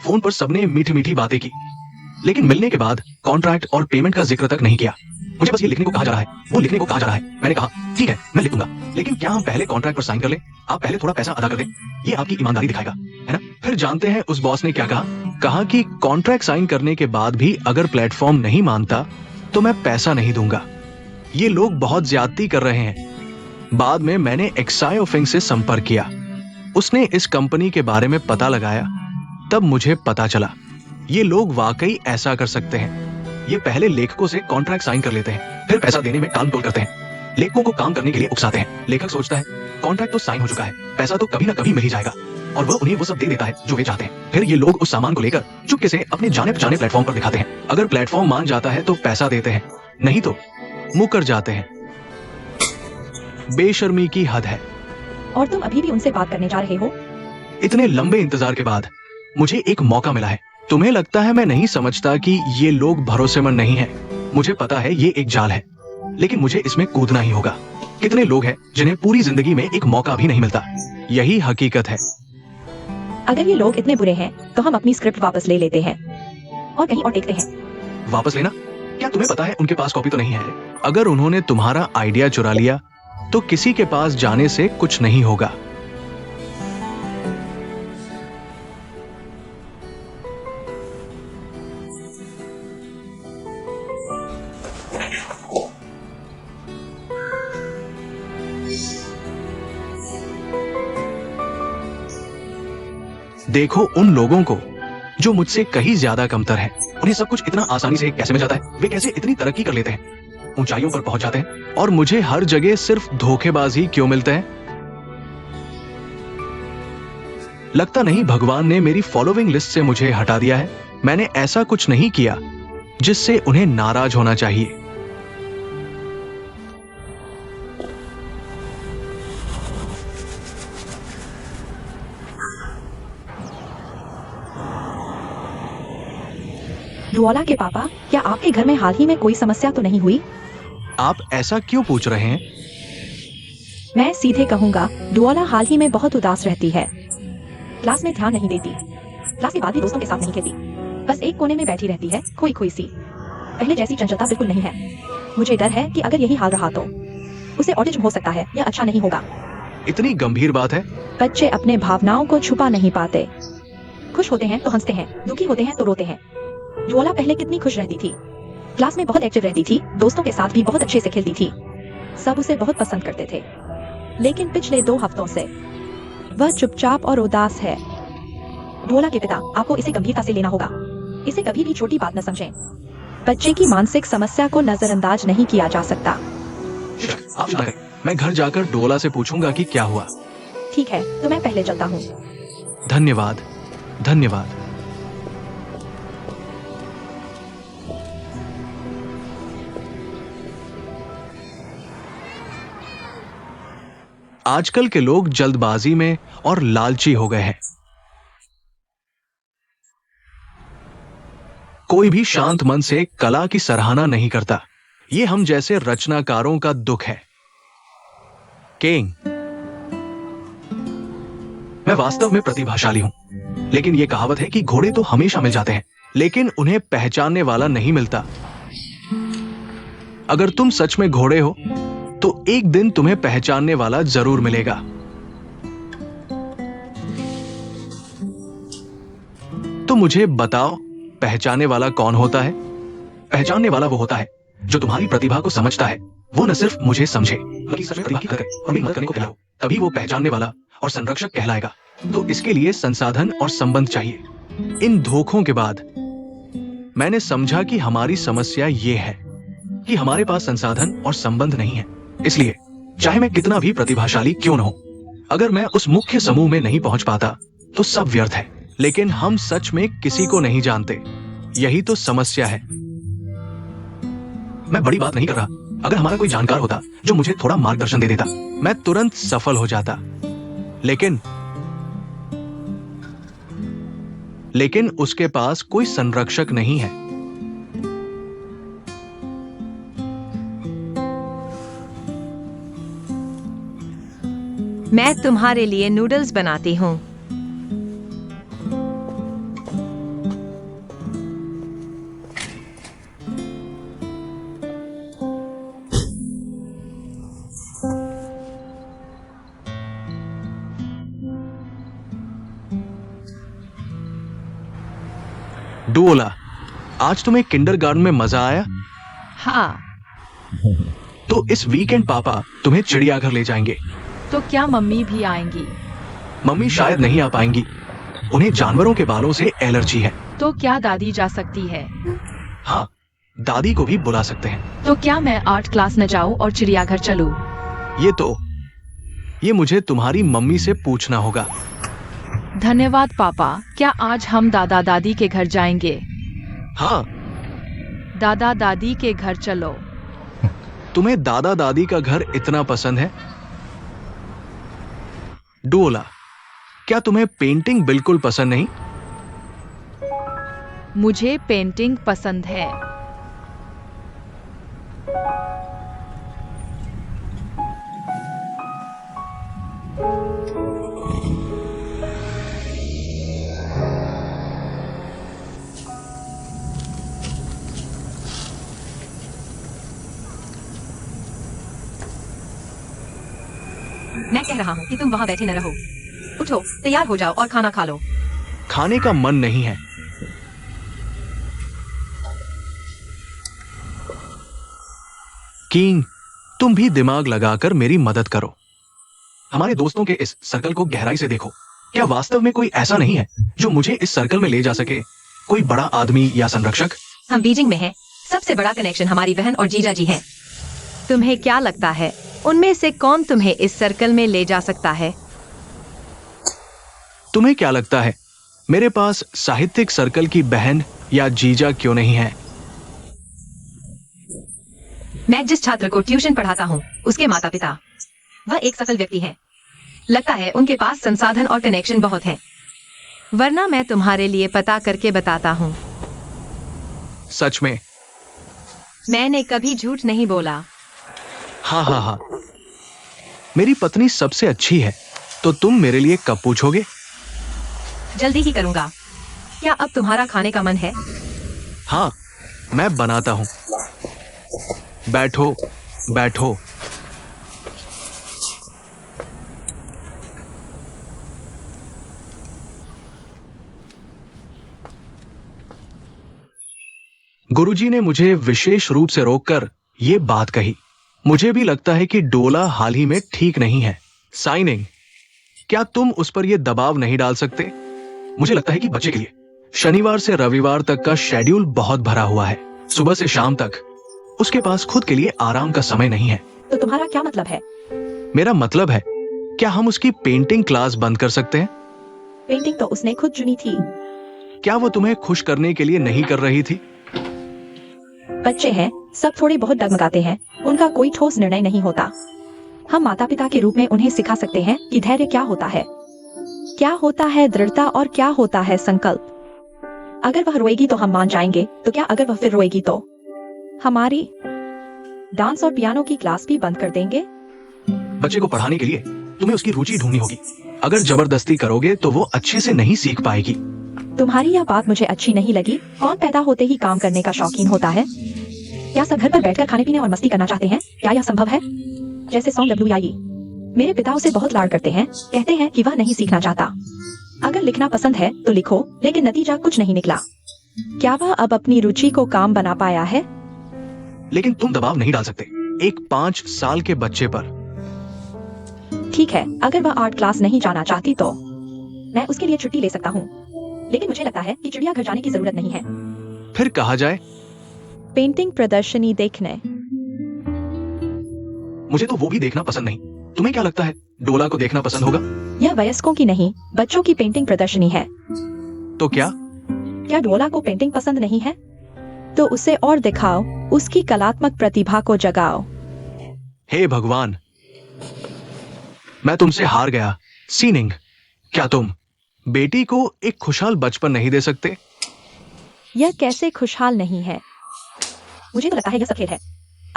फोन पर सबने मीठी मीठी बातें की, लेकिन मिलने के बाद कॉन्ट्रैक्ट और पेमेंट का जिक्र तक नहीं किया। मुझे बस ये लिखने को कहा जा रहा है, वो लिखने को कहा जा रहा है। मैंने कहा ठीक है, मैं लिख दूंगा, लेकिन क्या हम पहले कॉन्ट्रैक्ट पर साइन कर लें? आप पहले थोड़ा पैसा अदा कर दें, ये आपकी ईमानदारी दिखाएगा, है ना? फिर जानते हैं उस बॉस ने क्या कहा? कहा कि कॉन्ट्रैक्ट साइन करने के बाद भी अगर प्लेटफॉर्म नहीं मानता तो मैं पैसा नहीं दूंगा। ये लोग बहुत ज्यादती कर रहे हैं। बाद में मैंने एक्साई ऑफिंग से संपर्क किया। उसने इस कंपनी के बारे में पता लगाया, तब मुझे पता चला ये लोग वाकई ऐसा कर सकते हैं। ये पहले लेखकों से कॉन्ट्रैक्ट साइन कर लेते हैं, फिर पैसा देने में टाल मटोल करते हैं। लेखकों को काम करने के लिए उकसाते हैं। लेखक सोचता है कॉन्ट्रैक्ट तो साइन हो चुका है, पैसा तो कभी ना कभी मिल ही जाएगा, और वह उन्हें वो सब दे देता है जो वे चाहते हैं। फिर ये लोग उस सामान को लेकर चुपके से अपने जाने पहचाने प्लेटफॉर्म पर दिखाते हैं। अगर प्लेटफॉर्म मान जाता है तो पैसा देते हैं, नहीं तो मुकर जाते हैं। बेशर्मी की हद है। और तुम अभी भी उनसे बात करने जा रहे हो? इतने लंबे इंतजार के बाद मुझे एक मौका मिला है। तुम्हें लगता है मैं नहीं समझता कि ये लोग भरोसेमंद नहीं हैं। मुझे पता है ये एक जाल है, लेकिन मुझे इसमें कूदना ही होगा। कितने लोग हैं जिन्हें पूरी जिंदगी में एक मौका भी नहीं मिलता। यही हकीकत है। अगर ये लोग इतने बुरे हैं तो हम अपनी स्क्रिप्ट वापस ले लेते हैं और कहीं और देखते हैं। वापस लेना? क्या तुम्हें पता है उनके पास कॉपी तो नहीं है? अगर उन्होंने तुम्हारा आइडिया चुरा लिया तो किसी के पास जाने से कुछ नहीं होगा। देखो उन लोगों को जो मुझसे कहीं ज्यादा कमतर हैं। उन्हें सब कुछ इतना आसानी से कैसे मिल जाता है? वे कैसे इतनी तरक्की कर लेते हैं, ऊंचाइयों पर पहुंच जाते हैं, और मुझे हर जगह सिर्फ धोखेबाज ही क्यों मिलते हैं? लगता नहीं भगवान ने मेरी फॉलोइंग लिस्ट से मुझे हटा दिया है। मैंने ऐसा कुछ नहीं किया जिससे उन्हें नाराज होना चाहिए। डुओला के पापा, क्या आपके घर में हाल ही में कोई समस्या तो नहीं हुई? आप ऐसा क्यों पूछ रहे हैं? मैं सीधे कहूंगा, डुओला हाल ही में बहुत उदास रहती है। क्लास में ध्यान नहीं देती, क्लास के बाद भी दोस्तों के साथ नहीं खेलती, बस एक कोने में बैठी रहती है, खोई खोई सी। पहले जैसी चंचलता बिल्कुल नहीं है। मुझे डर है कि अगर यही हाल रहा तो उसे ऑटिज्म हो सकता है या अच्छा नहीं होगा। इतनी गंभीर बात है? बच्चे अपने भावनाओं को छुपा नहीं पाते। खुश होते हैं तो हंसते हैं, दुखी होते हैं तो रोते हैं। डुओला पहले कितनी खुश रहती थी, क्लास में बहुत एक्टिव रहती थी, दोस्तों के साथ भी बहुत अच्छे से खेलती थी, सब उसे बहुत पसंद करते थे। लेकिन पिछले 2 हफ्तों से वह चुपचाप और उदास है। डुओला के पिता, आपको इसे गंभीरता से लेना होगा। इसे कभी भी छोटी बात न समझें। बच्चे की मानसिक समस्या को नजरअंदाज नहीं किया जा सकता। आप चिंता करें, मैं घर जाकर डुओला से पूछूंगा कि क्या हुआ। ठीक है, तो मैं पहले चलता हूँ। धन्यवाद, धन्यवाद। आजकल के लोग जल्दबाजी में और लालची हो गए हैं। कोई भी शांत मन से कला की सराहना नहीं करता। ये हम जैसे रचनाकारों का दुख है। किंग, मैं वास्तव में प्रतिभाशाली हूं, लेकिन यह कहावत है कि घोड़े तो हमेशा मिल जाते हैं, लेकिन उन्हें पहचानने वाला नहीं मिलता। अगर तुम सच में घोड़े हो तो एक दिन तुम्हें पहचानने वाला जरूर मिलेगा। तो मुझे बताओ, पहचानने वाला कौन होता है? पहचानने वाला वो होता है जो तुम्हारी प्रतिभा को समझता है। वो न सिर्फ मुझे समझे, बल्कि सच में प्रतिभा की कदर और मेरी मदद करने को तैयार हो। तभी वो पहचानने वाला और संरक्षक कहलाएगा। तो इसके लिए संसाधन और संबंध चाहिए। इन धोखों के बाद मैंने समझा कि हमारी समस्या ये है कि हमारे पास संसाधन और संबंध नहीं है। इसलिए चाहे मैं कितना भी प्रतिभाशाली क्यों न हो, अगर मैं उस मुख्य समूह में नहीं पहुंच पाता तो सब व्यर्थ है। लेकिन हम सच में किसी को नहीं जानते, यही तो समस्या है। मैं बड़ी बात नहीं कर रहा। अगर हमारा कोई जानकार होता जो मुझे थोड़ा मार्गदर्शन दे देता, मैं तुरंत सफल हो जाता। लेकिन उसके पास कोई संरक्षक नहीं है। मैं तुम्हारे लिए नूडल्स बनाती हूँ। डुओला, आज तुम्हें किंडरगार्टन में मजा आया? हाँ, तो इस वीकेंड पापा तुम्हें चिड़ियाघर ले जाएंगे। तो क्या मम्मी भी आएंगी? मम्मी शायद नहीं आ पाएंगी, उन्हें जानवरों के बालों से एलर्जी है। तो क्या दादी जा सकती है? हाँ, दादी को भी बुला सकते हैं। तो क्या मैं आर्ट क्लास न जाऊं और चिड़ियाघर चलूं? ये मुझे तुम्हारी मम्मी से पूछना होगा। धन्यवाद पापा। क्या आज हम दादा दादी के घर जाएंगे? हाँ, दादा दादी के घर चलो। तुम्हें दादा दादी का घर इतना पसंद है? डोला, क्या तुम्हें पेंटिंग बिल्कुल पसंद नहीं? मुझे पेंटिंग पसंद है। मैं कह रहा हूँ कि तुम वहाँ बैठे न रहो। उठो, तैयार हो जाओ और खाना खा लो। खाने का मन नहीं है। किंग, तुम भी दिमाग लगाकर मेरी मदद करो। हमारे दोस्तों के इस सर्कल को गहराई से देखो। क्या वास्तव में कोई ऐसा नहीं है जो मुझे इस सर्कल में ले जा सके? कोई बड़ा आदमी या संरक्षक? हम बीजिंग में हैं। सबसे बड़ा कनेक्शन हमारी बहन और जीजा जी हैं। तुम्हें क्या लगता है उनमें से कौन तुम्हें इस सर्कल में ले जा सकता है? तुम्हें क्या लगता है मेरे पास साहित्यिक सर्कल की बहन या जीजा क्यों नहीं है? मैं जिस छात्र को ट्यूशन पढ़ाता हूँ उसके माता पिता, वह एक सफल व्यक्ति है। लगता है उनके पास संसाधन और कनेक्शन बहुत हैं। वरना मैं तुम्हारे लिए पता करके बताता हूँ। सच में? मैंने कभी झूठ नहीं बोला। हाँ हाँ हाँ, मेरी पत्नी सबसे अच्छी है। तो तुम मेरे लिए कब पूछोगे? जल्दी ही करूंगा। क्या अब तुम्हारा खाने का मन है? हाँ, मैं बनाता हूं। बैठो बैठो। गुरुजी ने मुझे विशेष रूप से रोककर यह बात कही। मुझे भी लगता है कि डोला हाल ही में ठीक नहीं है। साइनिंग, क्या तुम उस पर यह दबाव नहीं डाल सकते? मुझे लगता है कि बच्चे के लिए शनिवार से रविवार तक का शेड्यूल बहुत भरा हुआ है। सुबह से शाम तक उसके पास खुद के लिए आराम का समय नहीं है। तो तुम्हारा क्या मतलब है? मेरा मतलब है, क्या हम उसकी पेंटिंग क्लास बंद कर सकते हैं? पेंटिंग तो उसने खुद चुनी थी। क्या वो तुम्हें खुश करने के लिए नहीं कर रही थी? बच्चे हैं, सब थोड़े बहुत डगमगाते हैं। उनका कोई ठोस निर्णय नहीं होता। हम माता पिता के रूप में उन्हें सिखा सकते हैं कि धैर्य क्या होता है, क्या होता है दृढ़ता और क्या होता है संकल्प। अगर वह रोएगी तो हम मान जाएंगे, तो क्या अगर वह फिर रोएगी तो हमारी डांस और पियानो की क्लास भी बंद कर देंगे? बच्चे को पढ़ाने के लिए तुम्हें उसकी रुचि ढूंढनी होगी। अगर जबरदस्ती करोगे तो वो अच्छे से नहीं सीख पाएगी। तुम्हारी यह बात मुझे अच्छी नहीं लगी। कौन पैदा होते ही काम करने का शौकीन होता है? क्या सब घर पर बैठकर खाने पीने और मस्ती करना चाहते हैं? क्या यह संभव है? जैसे सॉन्ग WIE। मेरे पिता उसे बहुत लाड करते हैं, कहते हैं कि वह नहीं सीखना चाहता। अगर लिखना पसंद है तो लिखो, लेकिन नतीजा कुछ नहीं निकला। क्या वह अब अपनी रुचि को काम बना पाया है? लेकिन तुम दबाव नहीं डाल सकते एक 5 साल के बच्चे पर। ठीक है, अगर वह आर्ट क्लास नहीं जाना चाहती तो मैं उसके लिए छुट्टी ले सकता हूँ। लेकिन मुझे लगता है कि चिड़ियाघर जाने की जरूरत नहीं है। फिर कहा जाए? पेंटिंग प्रदर्शनी देखने। मुझे तो वो भी देखना पसंद नहीं। तुम्हें क्या लगता है डोला को देखना पसंद होगा? यह वयस्कों की नहीं, बच्चों की पेंटिंग प्रदर्शनी है। तो क्या डोला को पेंटिंग पसंद नहीं है? तो उसे और दिखाओ, उसकी कलात्मक प्रतिभा को जगाओ। हे भगवान, मैं तुमसे हार गया। सीनिंग, क्या तुम बेटी को एक खुशहाल बचपन नहीं दे सकते? यह कैसे खुशहाल नहीं है? मुझे तो लगता है यह सब खेल है।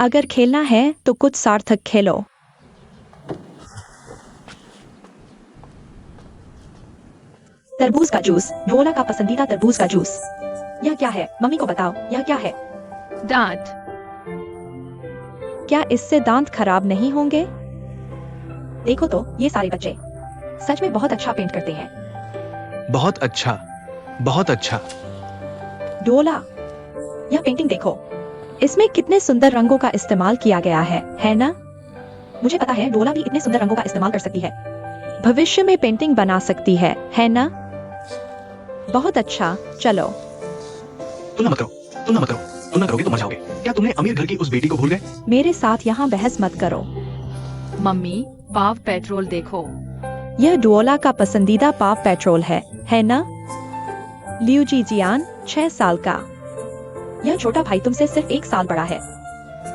अगर खेलना है तो कुछ सार्थक खेलो। तरबूज का जूस, डोला का पसंदीदा तरबूज का जूस। यह क्या है? मम्मी को बताओ, यह क्या है? दांत। क्या इससे दांत खराब नहीं होंगे? देखो तो, ये सारे बच्चे सच में बहुत अच्छा पेंट करते हैं। बहुत अच्छा, बहुत अच्छा। डोला, यह पेंटिंग देखो, इसमें कितने सुंदर रंगों का इस्तेमाल किया गया है ना? मुझे पता है डोला भी इतने सुंदर रंगों का इस्तेमाल कर सकती है। भविष्य में पेंटिंग बना सकती है ना? बहुत अच्छा, चलो। तुलना मत करो, तुलना मत करो। तुलना करोगे तो मर जाओगे। क्या तुमने अमीर घर की उस बेटी को भूल गए? मेरे साथ यहाँ बहस मत करो। मम्मी, पाव पेट्रोल देखो। यह डुओला का पसंदीदा पाव पेट्रोल है ना? लियू जी जियान, 6 साल का। यह छोटा भाई तुमसे सिर्फ 1 साल बड़ा है।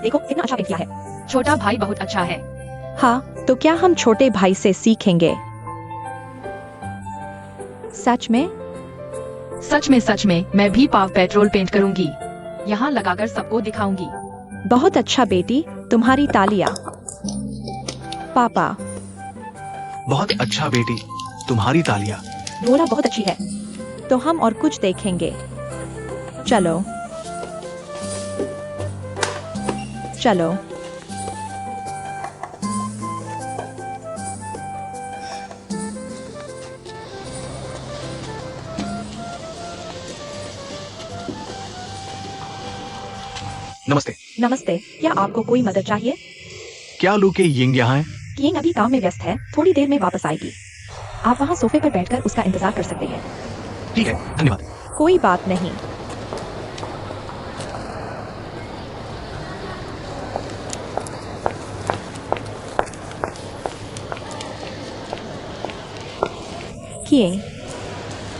देखो कितना अच्छा पेंट किया है। छोटा भाई बहुत अच्छा है। हाँ, तो क्या हम छोटे भाई से सीखेंगे? सच में? सच में मैं भी पाव पेट्रोल पेंट करूंगी। यहाँ लगाकर सबको दिखाऊंगी। बहुत अच्छा बेटी, तुम्हारी तालियां। पापा, बहुत अच्छा बेटी, तुम्हारी तालियां। डुओला बहुत अच्छी है। तो हम और कुछ देखेंगे। चलो चलो। नमस्ते। नमस्ते, क्या आपको कोई मदद चाहिए? क्या लू के यिंग यहाँ है? किंग अभी काम में व्यस्त है, थोड़ी देर में वापस आएगी। आप वहाँ सोफे पर बैठकर उसका इंतजार कर सकते हैं। ठीक है, धन्यवाद। कोई बात नहीं। किंग,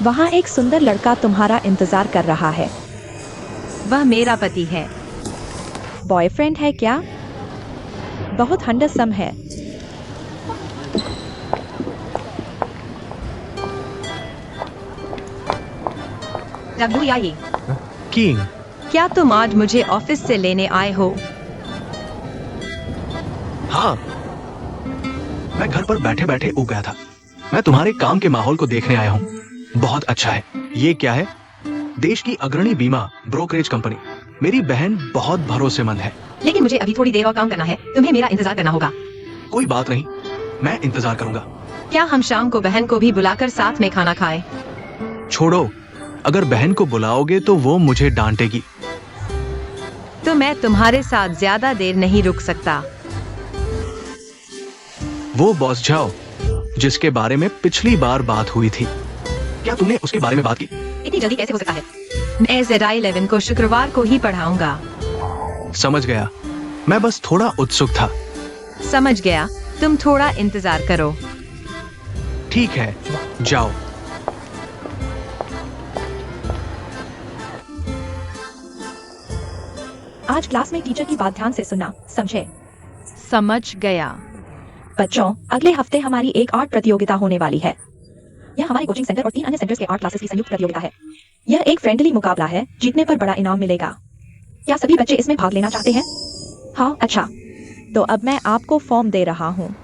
वहाँ एक सुंदर लड़का तुम्हारा इंतजार कर रहा है। वह मेरा पति है। बॉयफ्रेंड है क्या? बहुत हंडसम है। रघु आई, किंग, क्या तुम आज मुझे ऑफिस से लेने आए हो? हाँ, मैं घर पर बैठे बैठे ऊब गया था। मैं तुम्हारे काम के माहौल को देखने आया हूँ। बहुत अच्छा है। ये क्या है? देश की अग्रणी बीमा ब्रोकरेज कंपनी। मेरी बहन बहुत भरोसेमंद है। लेकिन मुझे अभी थोड़ी देर और काम करना है। तुम्हें मेरा इंतजार करना होगा। कोई बात नहीं, मैं इंतजार करूंगा। क्या हम शाम को बहन को भी बुलाकर साथ में खाना खाएं? छोड़ो, अगर बहन को बुलाओगे तो वो मुझे डांटेगी। तो मैं तुम्हारे साथ ज्यादा देर नहीं रुक सकता। वो बॉस जाओ जिसके बारे में पिछली बार बात हुई थी, क्या तुमने उसके बारे में बात की? इतनी जल्दी कैसे हो सकता है? मैं ZI-11 को शुक्रवार को ही पढ़ाऊंगा। समझ गया, मैं बस थोड़ा उत्सुक था। समझ गया, तुम थोड़ा इंतजार करो। ठीक है, जाओ। आज क्लास में टीचर की बात ध्यान से सुनना, समझे? समझ गया। बच्चों, अगले हफ्ते हमारी एक आर्ट प्रतियोगिता होने वाली है। यह हमारे कोचिंग सेंटर और 3 अन्य सेंटर्स के आर्ट क्लासेस की संयुक्त प्रतियोगिता है। यह एक फ्रेंडली मुकाबला है, जीतने पर बड़ा इनाम मिलेगा। क्या सभी बच्चे इसमें भाग लेना चाहते हैं? हाँ, अच्छा। तो अब मैं आपको फॉर्म दे रहा हूँ।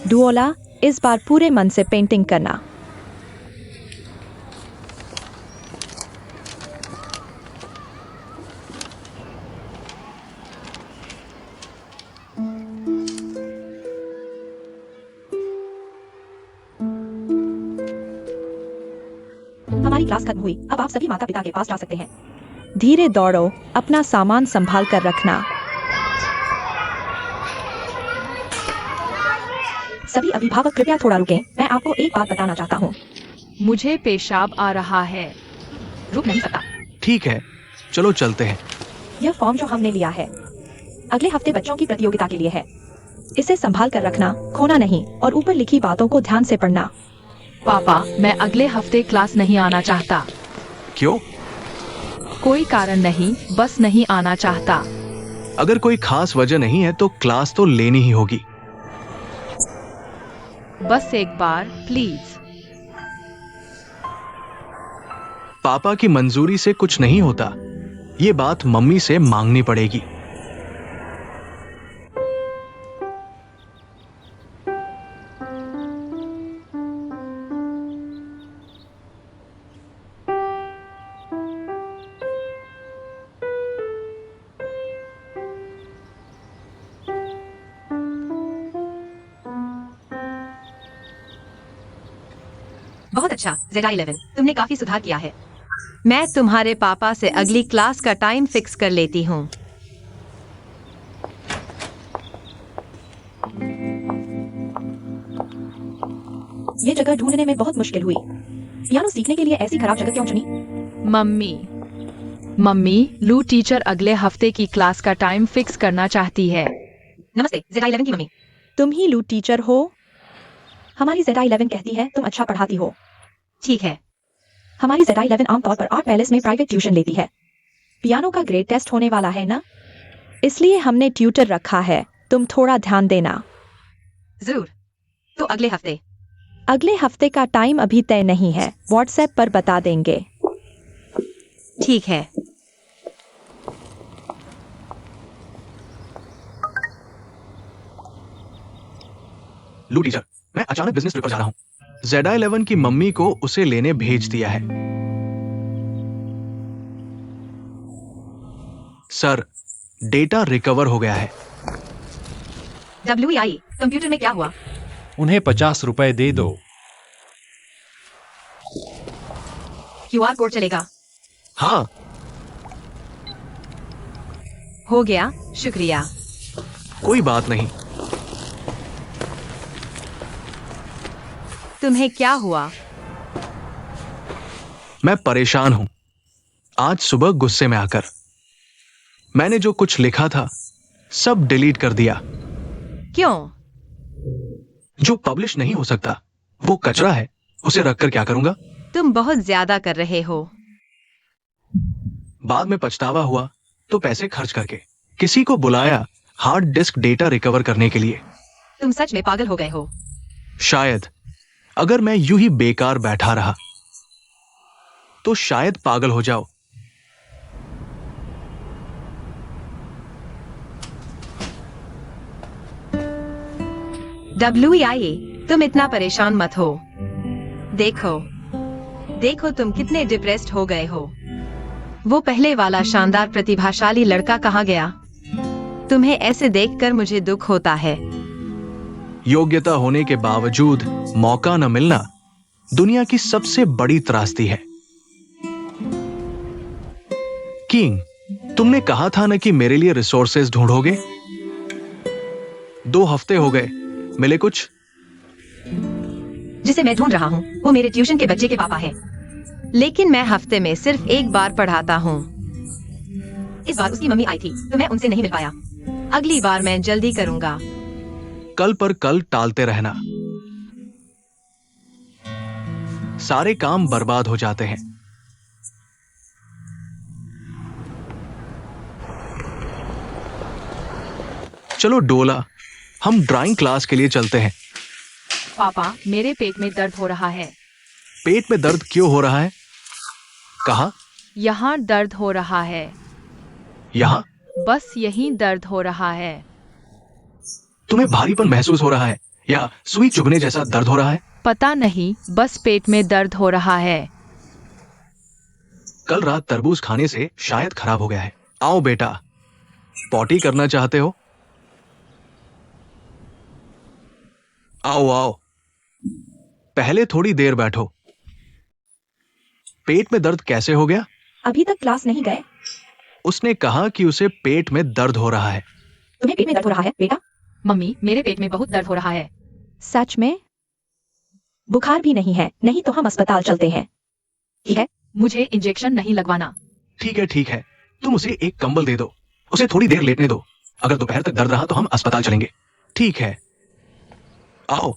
डुओला, इस बार पूरे मन से पेंटिंग करना। हमारी क्लास खत्म हुई, अब आप सभी माता पिता के पास जा सकते हैं। धीरे दौड़ो, अपना सामान संभाल कर रखना। सभी अभिभावक कृपया थोड़ा रुकें, मैं आपको एक बात बताना चाहता हूँ। मुझे पेशाब आ रहा है। रुक नहीं सकता। ठीक है, चलो चलते हैं। यह फॉर्म जो हमने लिया है, अगले हफ्ते बच्चों की प्रतियोगिता के लिए है। इसे संभाल कर रखना, खोना नहीं, और ऊपर लिखी बातों को ध्यान से पढ़ना। पापा, मैं अगले हफ्ते क्लास नहीं आना चाहता। क्यों? कोई कारण नहीं, बस नहीं आना चाहता। अगर कोई खास वजह नहीं है तो क्लास तो लेनी ही होगी। बस एक बार प्लीज। पापा की मंजूरी से कुछ नहीं होता। ये बात मम्मी से मांगनी पड़ेगी। बहुत अच्छा ZI-11, तुमने काफी सुधार किया है। मैं तुम्हारे पापा से अगली क्लास का टाइम फिक्स कर लेती हूँ। ये जगह ढूंढने में बहुत मुश्किल हुई। पियानो सीखने के लिए ऐसी खराब जगह क्यों चुनी? मम्मी मम्मी लू टीचर अगले हफ्ते की क्लास का टाइम फिक्स करना चाहती है। नमस्ते, Z11 की मम्मी। तुम ही लू टीचर हो? हमारी Z11 कहती है तुम अच्छा पढ़ाती हो। ठीक है। हमारी Z11 आमतौर पर आर्ट पैलेस में प्राइवेट ट्यूशन लेती है। पियानो का ग्रेड टेस्ट होने वाला है ना, इसलिए हमने ट्यूटर रखा है। तुम थोड़ा ध्यान देना। जरूर। तो अगले हफ्ते का टाइम अभी तय नहीं है, व्हाट्सएप पर बता देंगे। ठीक है। लू टीचर, मैं अचानक बिजनेस ट्रिप पर जा रहा हूँ। Z11 की मम्मी को उसे लेने भेज दिया है। सर, डेटा रिकवर हो गया है। WEI कंप्यूटर में क्या हुआ? उन्हें 50 रुपए दे दो। QR कोड चलेगा? हाँ, हो गया, शुक्रिया। कोई बात नहीं। तुम्हें क्या हुआ? मैं परेशान हूं। आज सुबह गुस्से में आकर मैंने जो कुछ लिखा था सब डिलीट कर दिया। क्यों? जो पब्लिश नहीं हो सकता वो कचरा है, उसे रखकर क्या करूंगा? तुम बहुत ज्यादा कर रहे हो। बाद में पछतावा हुआ तो पैसे खर्च करके किसी को बुलाया हार्ड डिस्क डेटा रिकवर करने के लिए। तुम सच में पागल हो गए हो। शायद अगर मैं यूं ही बेकार बैठा रहा तो शायद पागल हो जाओ। WEI तुम इतना परेशान मत हो। देखो देखो तुम कितने डिप्रेस्ड हो गए हो। वो पहले वाला शानदार प्रतिभाशाली लड़का कहाँ गया? तुम्हें ऐसे देखकर मुझे दुख होता है। योग्यता होने के बावजूद मौका न मिलना दुनिया की सबसे बड़ी त्रासदी है। किंग, तुमने कहा था ना कि मेरे लिए रिसोर्सेज ढूंढोगे। 2 हफ्ते हो गए, मिले कुछ? जिसे मैं ढूंढ रहा हूँ वो मेरे ट्यूशन के बच्चे के पापा है, लेकिन मैं हफ्ते में सिर्फ एक बार पढ़ाता हूँ। इस बार उसकी मम्मी आई थी तो मैं उनसे नहीं मिल पाया। अगली बार मैं जल्दी करूंगा। कल पर कल टालते रहना, सारे काम बर्बाद हो जाते हैं। चलो डोला, हम ड्राइंग क्लास के लिए चलते हैं। पापा मेरे पेट में दर्द हो रहा है। पेट में दर्द क्यों हो रहा है? कहाँ? यहाँ दर्द हो रहा है। यहाँ? बस यहीं दर्द हो रहा है। तुम्हें भारीपन महसूस हो रहा है या सुई चुभने जैसा दर्द हो रहा है? पता नहीं, बस पेट में दर्द हो रहा है। कल रात तरबूज खाने से शायद खराब हो गया है। आओ बेटा, पॉटी करना चाहते हो? आओ आओ, पहले थोड़ी देर बैठो। पेट में दर्द कैसे हो गया? अभी तक क्लास नहीं गए? उसने कहा कि उसे पेट में दर्द हो रहा है। तुम्हें पेट में दर्द हो रहा है बेटा? मम्मी मेरे पेट में बहुत दर्द हो रहा है। सच में? बुखार भी नहीं है? नहीं तो हम अस्पताल चलते हैं। ठीक है? मुझे इंजेक्शन नहीं लगवाना। ठीक है, तुम उसे एक कंबल दे दो, उसे थोड़ी देर लेटने दो। अगर दोपहर तक दर्द रहा तो हम अस्पताल चलेंगे। ठीक है, आओ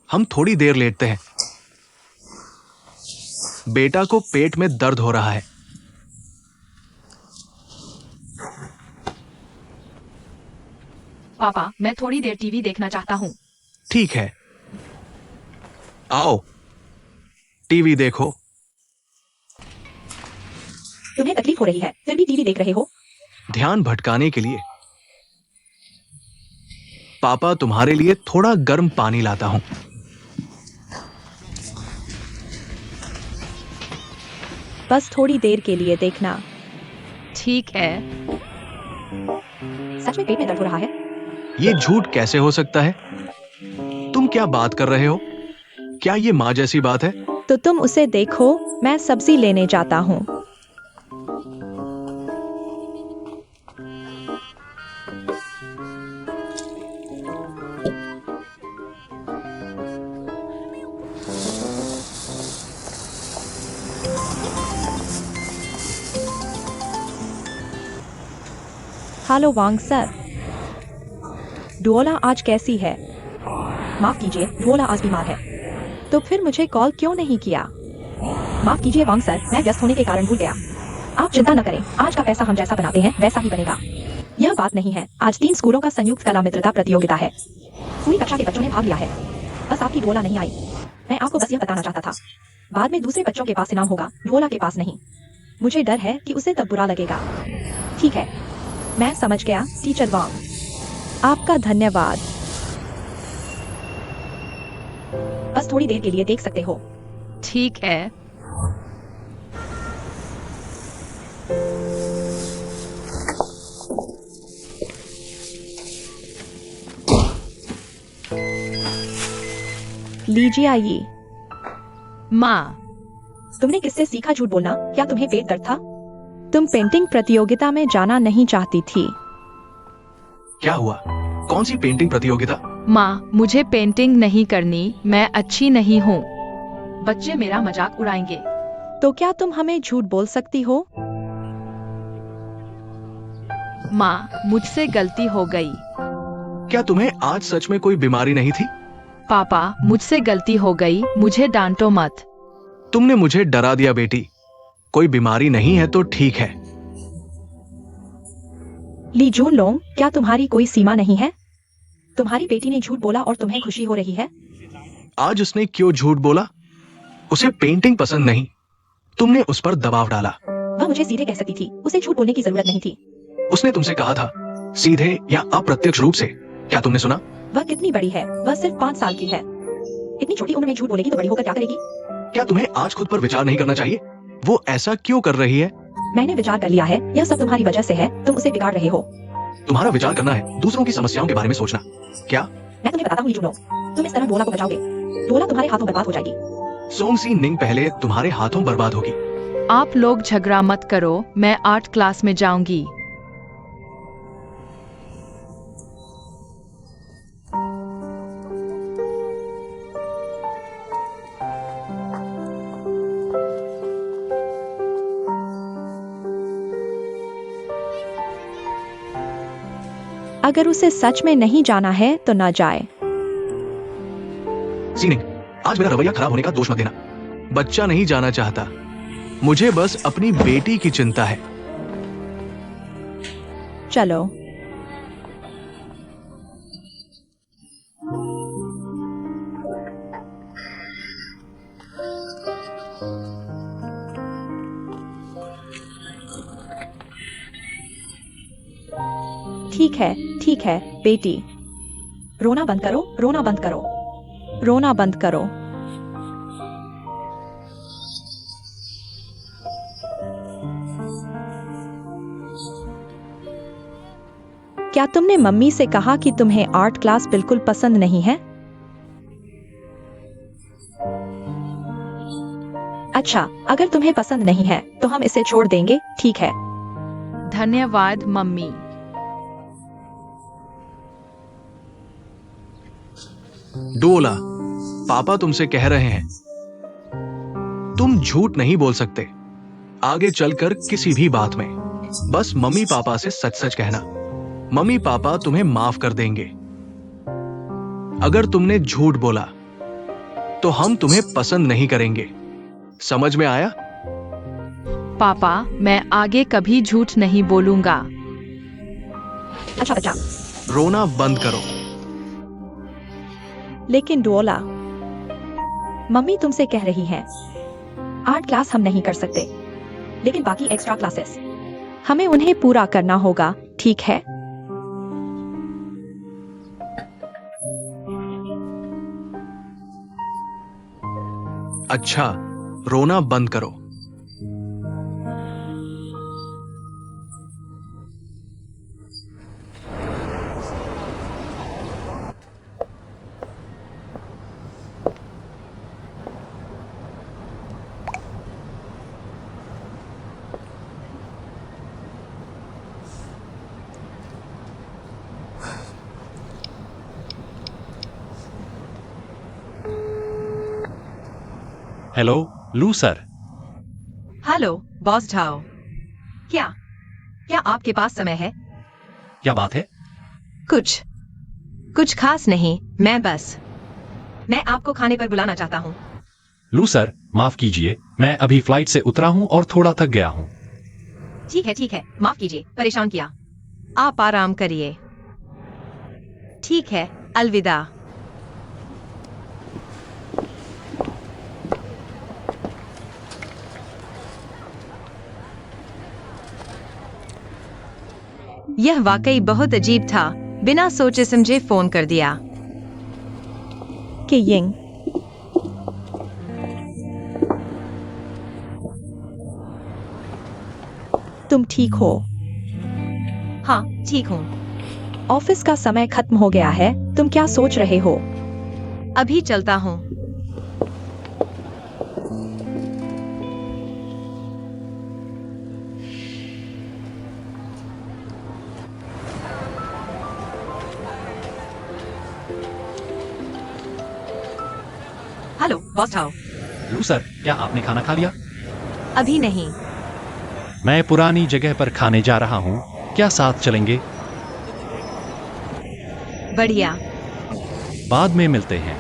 हम थोड़ी देर लेटते हैं। बेटा को पेट में दर्द हो रहा है। पापा मैं थोड़ी देर टीवी देखना चाहता हूँ। ठीक है, आओ टीवी देखो। तुम्हें तकलीफ हो रही है फिर भी टीवी देख रहे हो? ध्यान भटकाने के लिए। पापा तुम्हारे लिए थोड़ा गर्म पानी लाता हूं। बस थोड़ी देर के लिए देखना। ठीक है। सच में पेट में दर्द हो रहा है? ये झूठ कैसे हो सकता है? तुम क्या बात कर रहे हो? क्या ये माँ जैसी बात है? तो तुम उसे देखो, मैं सब्जी लेने जाता हूँ। हेलो वांग सर। डुओला आज कैसी है? माफ कीजिए, डुओला आज बीमार है। तो फिर मुझे कॉल क्यों नहीं किया? माफ कीजिए वांग सर, मैं व्यस्त होने के कारण भूल गया। आप चिंता न करें, आज का पैसा हम जैसा बनाते हैं वैसा ही बनेगा। यह बात नहीं है, आज 3 स्कूलों का संयुक्त कला मित्रता प्रतियोगिता है। पूरी कक्षा के बच्चों ने भाग लिया है। बस आपकी डुओला नहीं आई। मैं आपको बस यह बताना चाहता था। बाद में दूसरे बच्चों के पास इनाम होगा, डुओला के पास नहीं। मुझे डर है कि उसे तब बुरा लगेगा। ठीक है, मैं समझ गया टीचर वांग। आपका धन्यवाद। बस थोड़ी देर के लिए देख सकते हो। ठीक है। लीजिए आइए। माँ, तुमने किससे सीखा झूठ बोलना? क्या तुम्हें पेट दर्द था? तुम पेंटिंग प्रतियोगिता में जाना नहीं चाहती थी। क्या हुआ? कौन सी पेंटिंग प्रतियोगिता? माँ, मुझे पेंटिंग नहीं करनी, मैं अच्छी नहीं हूँ। बच्चे मेरा मजाक उड़ाएंगे। तो क्या तुम हमें झूठ बोल सकती हो? माँ, मुझसे गलती हो गई। क्या तुम्हें आज सच में कोई बीमारी नहीं थी? पापा, मुझसे गलती हो गई, मुझे डांटो मत। तुमने मुझे डरा दिया बेटी। कोई बीमारी नहीं है तो ठीक है। ली जून लोंग, क्या तुम्हारी कोई सीमा नहीं है? तुम्हारी बेटी ने झूठ बोला और तुम्हें खुशी हो रही है? आज उसने क्यों झूठ बोला? उसे पेंटिंग पसंद नहीं। तुमने उस पर दबाव डाला। वह मुझे सीधे कह सकती थी, उसे झूठ बोलने की जरूरत नहीं थी। उसने तुमसे कहा था, सीधे या अप्रत्यक्ष रूप से। क्या तुमने सुना? वह कितनी बड़ी है? वह सिर्फ 5 साल की है। इतनी छोटी उम्र में झूठ बोलेगी तो बड़ी होकर क्या करेगी? क्या तुम्हें आज खुद पर विचार नहीं करना चाहिए? वो ऐसा क्यों कर रही है? मैंने विचार कर लिया है, यह सब तुम्हारी वजह से है। तुम उसे बिगाड़ रहे हो। तुम्हारा विचार करना है दूसरों की समस्याओं के बारे में सोचना। क्या? मैं तुम्हें बताता हूँ ली जून लोंग, तुम इस तरह डोला को बचाओगे, डोला तुम्हारे हाथों बर्बाद हो जाएगी। सोंग सी निंग पहले तुम्हारे हाथों बर्बाद होगी। आप लोग झगड़ा मत करो, मैं आर्ट क्लास में जाऊंगी। अगर उसे सच में नहीं जाना है तो ना जाए। सीनिंग, आज मेरा रवैया खराब होने का दोष मत देना। बच्चा नहीं जाना चाहता, मुझे बस अपनी बेटी की चिंता है। चलो। ठीक है बेटी, रोना बंद करो, रोना बंद करो, रोना बंद करो। क्या तुमने मम्मी से कहा कि तुम्हें आर्ट क्लास बिल्कुल पसंद नहीं है? अच्छा, अगर तुम्हें पसंद नहीं है तो हम इसे छोड़ देंगे, ठीक है? धन्यवाद मम्मी। डोला, पापा तुमसे कह रहे हैं, तुम झूठ नहीं बोल सकते आगे चलकर किसी भी बात में। बस मम्मी पापा से सच सच कहना। मम्मी पापा तुम्हें माफ कर देंगे। अगर तुमने झूठ बोला तो हम तुम्हें पसंद नहीं करेंगे। समझ में आया? पापा, मैं आगे कभी झूठ नहीं बोलूंगा। अच्छा बच्चा, रोना बंद करो। लेकिन डोला, मम्मी तुमसे कह रही है, आर्ट क्लास हम नहीं कर सकते, लेकिन बाकी एक्स्ट्रा क्लासेस हमें उन्हें पूरा करना होगा, ठीक है? अच्छा, रोना बंद करो। हेलो लू सर। Hello boss Zhao. क्या क्या आपके पास समय है? क्या बात है? कुछ खास नहीं, मैं आपको खाने पर बुलाना चाहता हूँ। लू सर, माफ कीजिए, मैं अभी फ्लाइट से उतरा हूँ और थोड़ा थक गया हूँ। ठीक है, माफ कीजिए, परेशान किया। आप आराम करिए। ठीक है, अलविदा। यह वाकई बहुत अजीब था, बिना सोचे समझे फोन कर दिया। कि यिंग, तुम ठीक हो? हाँ, ठीक हूँ। ऑफिस का समय खत्म हो गया है, तुम क्या सोच रहे हो? अभी चलता हूँ। Hello boss Zhao. लू सर, क्या आपने खाना खा लिया? अभी नहीं। मैं पुरानी जगह पर खाने जा रहा हूँ, क्या साथ चलेंगे? बढ़िया। बाद में मिलते हैं।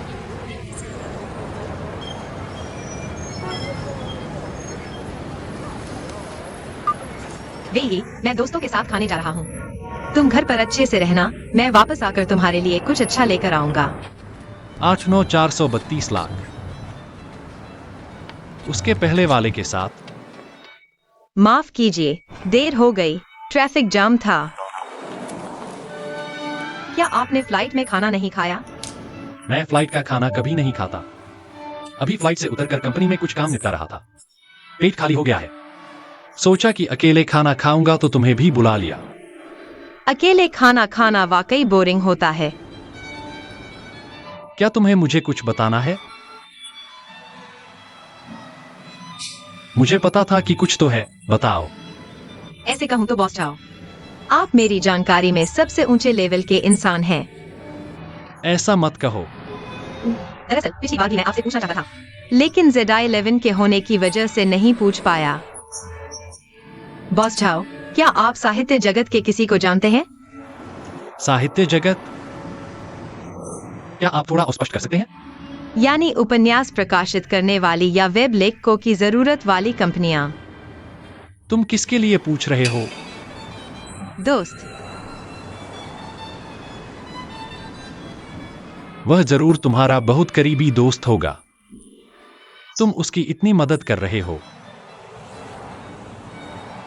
वेही, मैं दोस्तों के साथ खाने जा रहा हूँ। तुम घर पर अच्छे से रहना, मैं वापस आकर तुम्हारे लिए कुछ अच्छा लेकर आऊंगा। 89432 लाख। उसके पहले वाले के साथ। माफ कीजिए, देर हो गई, ट्रैफिक जाम था। क्या आपने फ्लाइट में खाना नहीं खाया? मैं फ्लाइट का खाना कभी नहीं खाता। अभी फ्लाइट से उतरकर कंपनी में कुछ काम निपटा रहा था। पेट खाली हो गया है। सोचा कि अकेले खाना खाऊंगा तो तुम्हें भी बुला लिया। अकेले खाना खाना वाकई बोरिंग होता है। क्या तुम्हें मुझे कुछ बताना है? मुझे पता था कि कुछ तो है, बताओ। ऐसे कहूँ तो बॉस झाओ, आप मेरी जानकारी में सबसे ऊंचे लेवल के इंसान हैं। ऐसा मत कहो। दरअसल पिछली बार भी मैं आपसे पूछना चाहता था, लेकिन ZI-11 के होने की वजह से नहीं पूछ पाया। बॉस झाओ, क्या आप साहित्य जगत के किसी को जानते हैं? साहित्य जगत? क्या आप थोड़ा स्पष्ट कर सकते हैं? यानी उपन्यास प्रकाशित करने वाली या वेब लेखकों की जरूरत वाली कंपनियां। तुम किसके लिए पूछ रहे हो? दोस्त। वह जरूर तुम्हारा बहुत करीबी दोस्त होगा। तुम उसकी इतनी मदद कर रहे हो।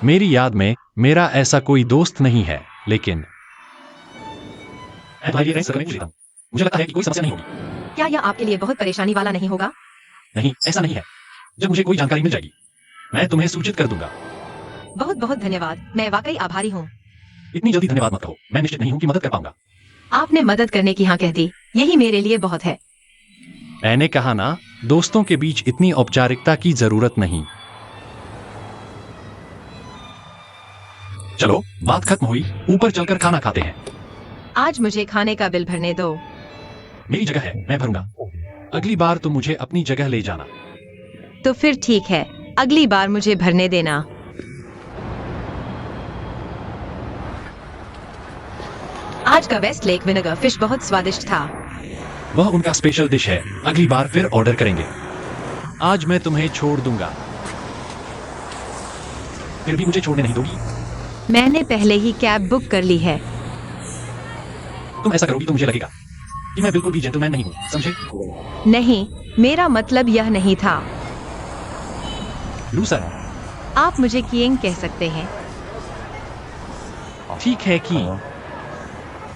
मेरी याद में मेरा ऐसा कोई दोस्त नहीं है, लेकिन मुझे लगता है कि कोई समस्या नहीं होगी। क्या यह आपके लिए बहुत परेशानी वाला नहीं होगा? नहीं, ऐसा नहीं है। जब मुझे कोई जानकारी मिल जाएगी, मैं तुम्हें सूचित कर दूंगा। बहुत बहुत धन्यवाद, मैं वाकई आभारी हूँ। इतनी जल्दी धन्यवाद मत कहो, मैं निश्चित नहीं हूं कि मदद कर पाऊंगा। आपने मदद करने की हाँ कह दी, यही मेरे लिए बहुत है। मैंने कहा ना, दोस्तों के बीच इतनी औपचारिकता की जरूरत नहीं। चलो, बात खत्म हुई, ऊपर चलकर खाना खाते हैं। आज मुझे खाने का बिल भरने दो। मेरी जगह है, मैं भरूंगा। अगली बार तुम मुझे अपनी जगह ले जाना। तो फिर ठीक है, अगली बार मुझे भरने देना। आज का वेस्ट लेक विनेगर फिश बहुत स्वादिष्ट था। वह उनका स्पेशल डिश है, अगली बार फिर ऑर्डर करेंगे। आज मैं तुम्हें छोड़ दूंगा। फिर भी मुझे छोड़ने नहीं दोगी? मैंने पहले ही कैब बुक कर ली है। तुम ऐसा करोगी तो मुझे लगेगा कि मैं बिल्कुल भी जेंटलमैन नहीं हूं, समझे? नहीं, मेरा मतलब यह नहीं था। लू सर, आप मुझे किएंग कह सकते हैं। ठीक है कि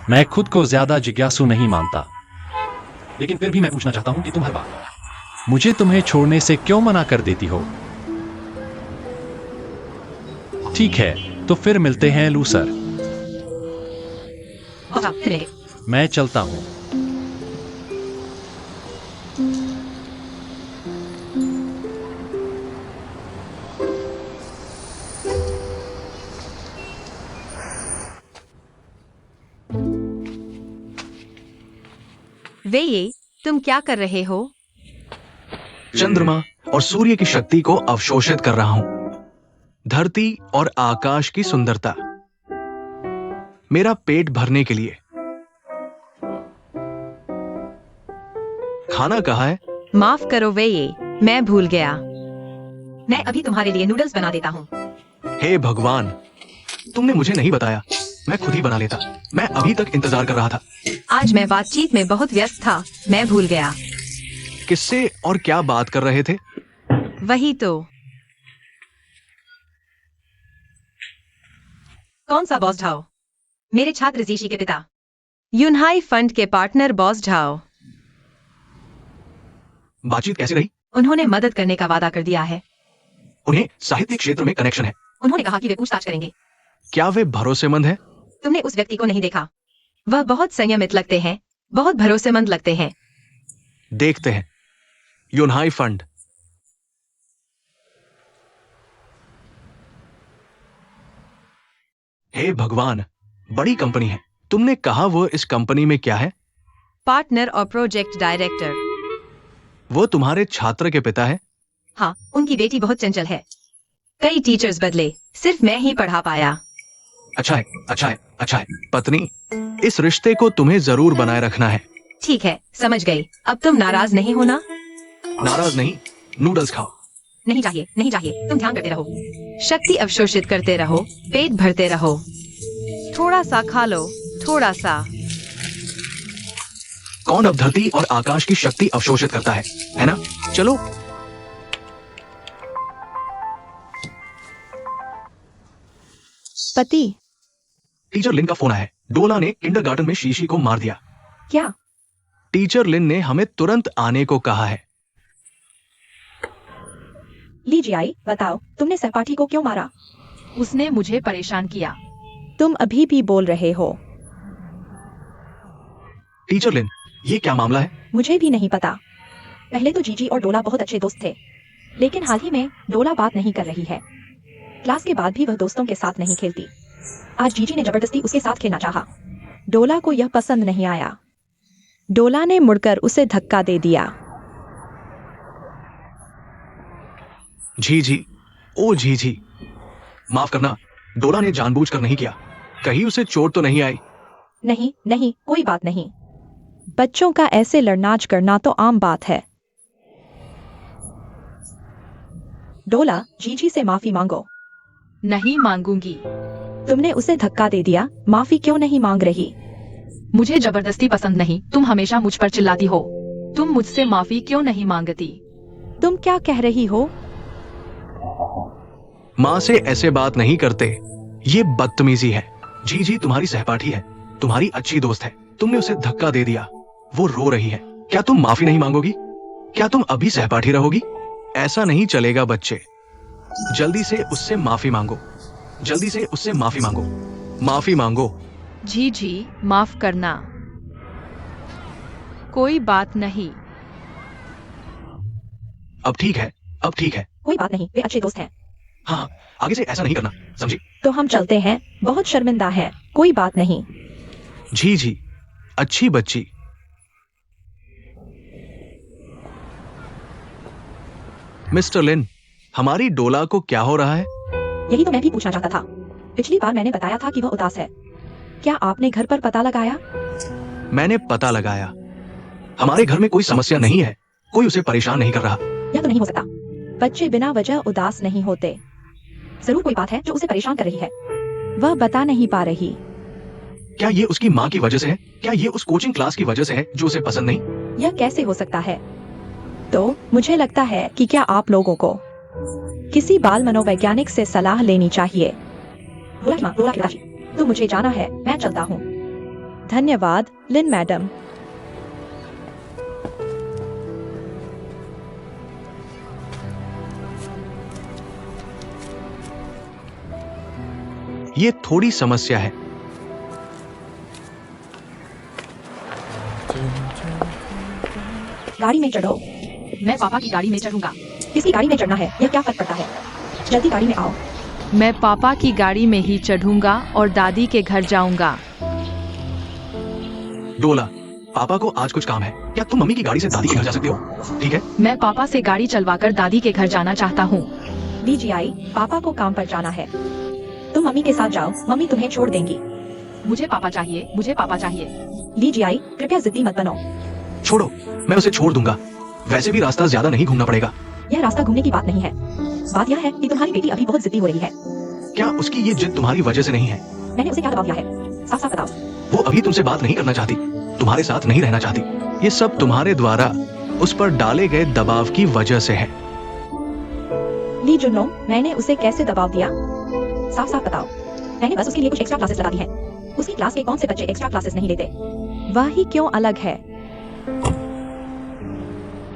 मैं खुद को ज्यादा जिज्ञासु नहीं मानता, लेकिन फिर भी मैं पूछना चाहता हूं कि तुम हर बार मुझे तुम्हें छोड़ने से क्यों मना कर देती हो? ठीक है, तो फिर मिलते हैं लू सर। मैं चलता हूं। वे ये, तुम क्या कर रहे हो? चंद्रमा और सूर्य की शक्ति को अवशोषित कर रहा हूं। धरती और आकाश की सुंदरता। मेरा पेट भरने के लिए। खाना कहाँ है? माफ करो वे ये, मैं भूल गया। मैं अभी तुम्हारे लिए नूडल्स बना देता हूँ। हे भगवान, तुमने मुझे नहीं बताया, मैं खुद ही बना लेता। मैं अभी तक इंतजार कर रहा था। आज मैं बातचीत में बहुत व्यस्त था, मैं भूल गया। किससे और क्या बात कर रहे थे? वही तो। कौन सा बॉस झाओ? मेरे छात्र जीशी के पिता। यूनहाई फंड के पार्टनर बॉस झाओ। बातचीत कैसी रही? उन्होंने मदद करने का वादा कर दिया है। उन्हें साहित्य क्षेत्र में कनेक्शन है। उन्होंने कहा कि वे पूछताछ करेंगे। क्या वे भरोसेमंद हैं? तुमने उस व्यक्ति को नहीं देखा। वह बहुत संयमित लगते हैं, बहुत भरोसेमंद लगते हैं। देखते हैं। यूनहाई फंड। हे भगवान, बड़ी कंपनी है। तुमने कहा वो इस कंपनी में क्या है? पार्टनर और प्रोजेक्ट डायरेक्टर। वो तुम्हारे छात्र के पिता है? हाँ, उनकी बेटी बहुत चंचल है। कई टीचर्स बदले, सिर्फ मैं ही पढ़ा पाया। अच्छा है, अच्छा है, अच्छा है। पत्नी, इस रिश्ते को तुम्हें जरूर बनाए रखना है। ठीक है, समझ गई। अब तुम नाराज नहीं होना? नाराज नहीं, नूडल्स खाओ। नहीं चाहिए, नहीं चाहिए, तुम ध्यान करते रहो। शक्ति अवशोषित करते रहो, पेट भरते रहो। थोड़ा सा खा लो, थोड़ा सा। कौन अब धरती और आकाश की शक्ति अवशोषित करता है ना? चलो। पति। टीचर लिन का फोन आया है। डोला ने किंडरगार्टन में शीशी को मार दिया। क्या? टीचर लिन ने हमें तुरंत आने को कहा है। लीजिए आई, बताओ, तुमने सहपाठी को क्यों मारा? उसने मुझे परेशान किया। तुम अभी भी बोल रहे हो? टीचर लिन, ये क्या मामला है? मुझे भी नहीं पता। पहले तो जीजी और डोला बहुत अच्छे दोस्त थे, लेकिन हाल ही में डोला बात नहीं कर रही है। क्लास के बाद भी वह दोस्तों के साथ नहीं खेलती। आज जीजी ने जबरदस्ती उसके साथ खेलना चाहा। डोला को यह पसंद नहीं आया। डोला ने मुड़कर उसे धक्का दे दिया। जी, ओ जी, माफ करना, डोला ने जानबूझकर नहीं किया। कहीं उसे चोट तो नहीं आई? नहीं नहीं, कोई बात नहीं। बच्चों का ऐसे लड़नाच करना तो आम बात है। डोला, जीजी से माफी मांगो। नहीं मांगूंगी। तुमने उसे धक्का दे दिया, माफी क्यों नहीं मांग रही? मुझे जबरदस्ती पसंद नहीं। तुम हमेशा मुझ पर चिल्लाती हो। तुम मुझसे माफी क्यों नहीं मांगती? तुम क्या कह रही हो? माँ से ऐसे बात नहीं करते, ये बदतमीजी है। जी तुम्हारी सहपाठी है, तुम्हारी अच्छी दोस्त है। तुमने उसे धक्का दे दिया, वो रो रही है। क्या तुम माफी नहीं मांगोगी? क्या तुम अभी सहपाठी रहोगी? ऐसा नहीं चलेगा बच्चे। जल्दी से उससे माफी मांगो, जल्दी से उससे माफी मांगो, माफी मांगो। जी, माफ करना। कोई बात नहीं। अब ठीक है, अब ठीक है। कोई बात नहीं, वे अच्छे दोस्त हैं। हाँ, आगे से ऐसा नहीं करना, समझी? तो हम चलते हैं, बहुत शर्मिंदा है। कोई बात नहीं। जी, अच्छी बच्ची। मिस्टर लिन, हमारी डोला को क्या हो रहा है? यही तो मैं भी पूछना चाहता था। पिछली बार मैंने बताया था कि वह उदास है। क्या आपने घर पर पता लगाया? मैंने पता लगाया। हमारे घर में कोई समस्या नहीं है, कोई उसे परेशान नहीं कर रहा। यह तो नहीं हो सकता। बच्चे बिना वजह उदास नहीं होते। जरूर कोई बात है जो उसे परेशान कर रही है। वह बता नहीं पा रही। क्या ये उसकी माँ की वजह से है? क्या ये उस कोचिंग क्लास की वजह से है जो उसे पसंद नहीं? यह कैसे हो सकता है? तो मुझे लगता है कि क्या आप लोगों को किसी बाल मनोवैज्ञानिक से सलाह लेनी चाहिए। तो मुझे जाना है, मैं चलता हूँ। धन्यवाद लिन मैडम। ये थोड़ी समस्या है। गाड़ी में चढ़ो। मैं पापा की गाड़ी में चढ़ूंगा। किसी गाड़ी में चढ़ना है, यह क्या फर्क पड़ता है? जल्दी गाड़ी में आओ। मैं पापा की गाड़ी में ही चढ़ूंगा और दादी के घर जाऊंगा। डोला, पापा को आज कुछ काम है। क्या तुम मम्मी की गाड़ी से दादी के घर जा सकते हो? ठीक है। मैं पापा से गाड़ी चलवाकर दादी के घर जाना चाहता हूँ। लीजिए आई, पापा को काम पर जाना है। तुम मम्मी के साथ जाओ, मम्मी तुम्हें छोड़ देंगी। मुझे पापा चाहिए, मुझे पापा चाहिए। ली जियाई, कृपया जिद्दी मत बनो। छोड़ो, मैं उसे छोड़ दूंगा। वैसे भी रास्ता ज्यादा नहीं घूमना पड़ेगा। यह रास्ता घूमने की बात नहीं है। बात यह है कि तुम्हारी बेटी अभी बहुत जिद्दी हो रही है। क्या उसकी ये जिद तुम्हारी वजह से नहीं है? मैंने उसे क्या दबाव दिया है? साफ साफ बताओ। वो अभी तुमसे बात नहीं करना चाहती, तुम्हारे साथ नहीं रहना चाहती। ये सब तुम्हारे द्वारा उस पर डाले गए दबाव की वजह से है। ली जुनलोंग, मैंने उसे कैसे दबाव दिया? साफ साफ बताओ। मैंने बस उसके लिए कुछ एक्स्ट्रा क्लासेस लगा दी है। उसकी क्लास के कौन से बच्चे एक्स्ट्रा क्लासेस नहीं लेते? वह ही क्यों अलग है?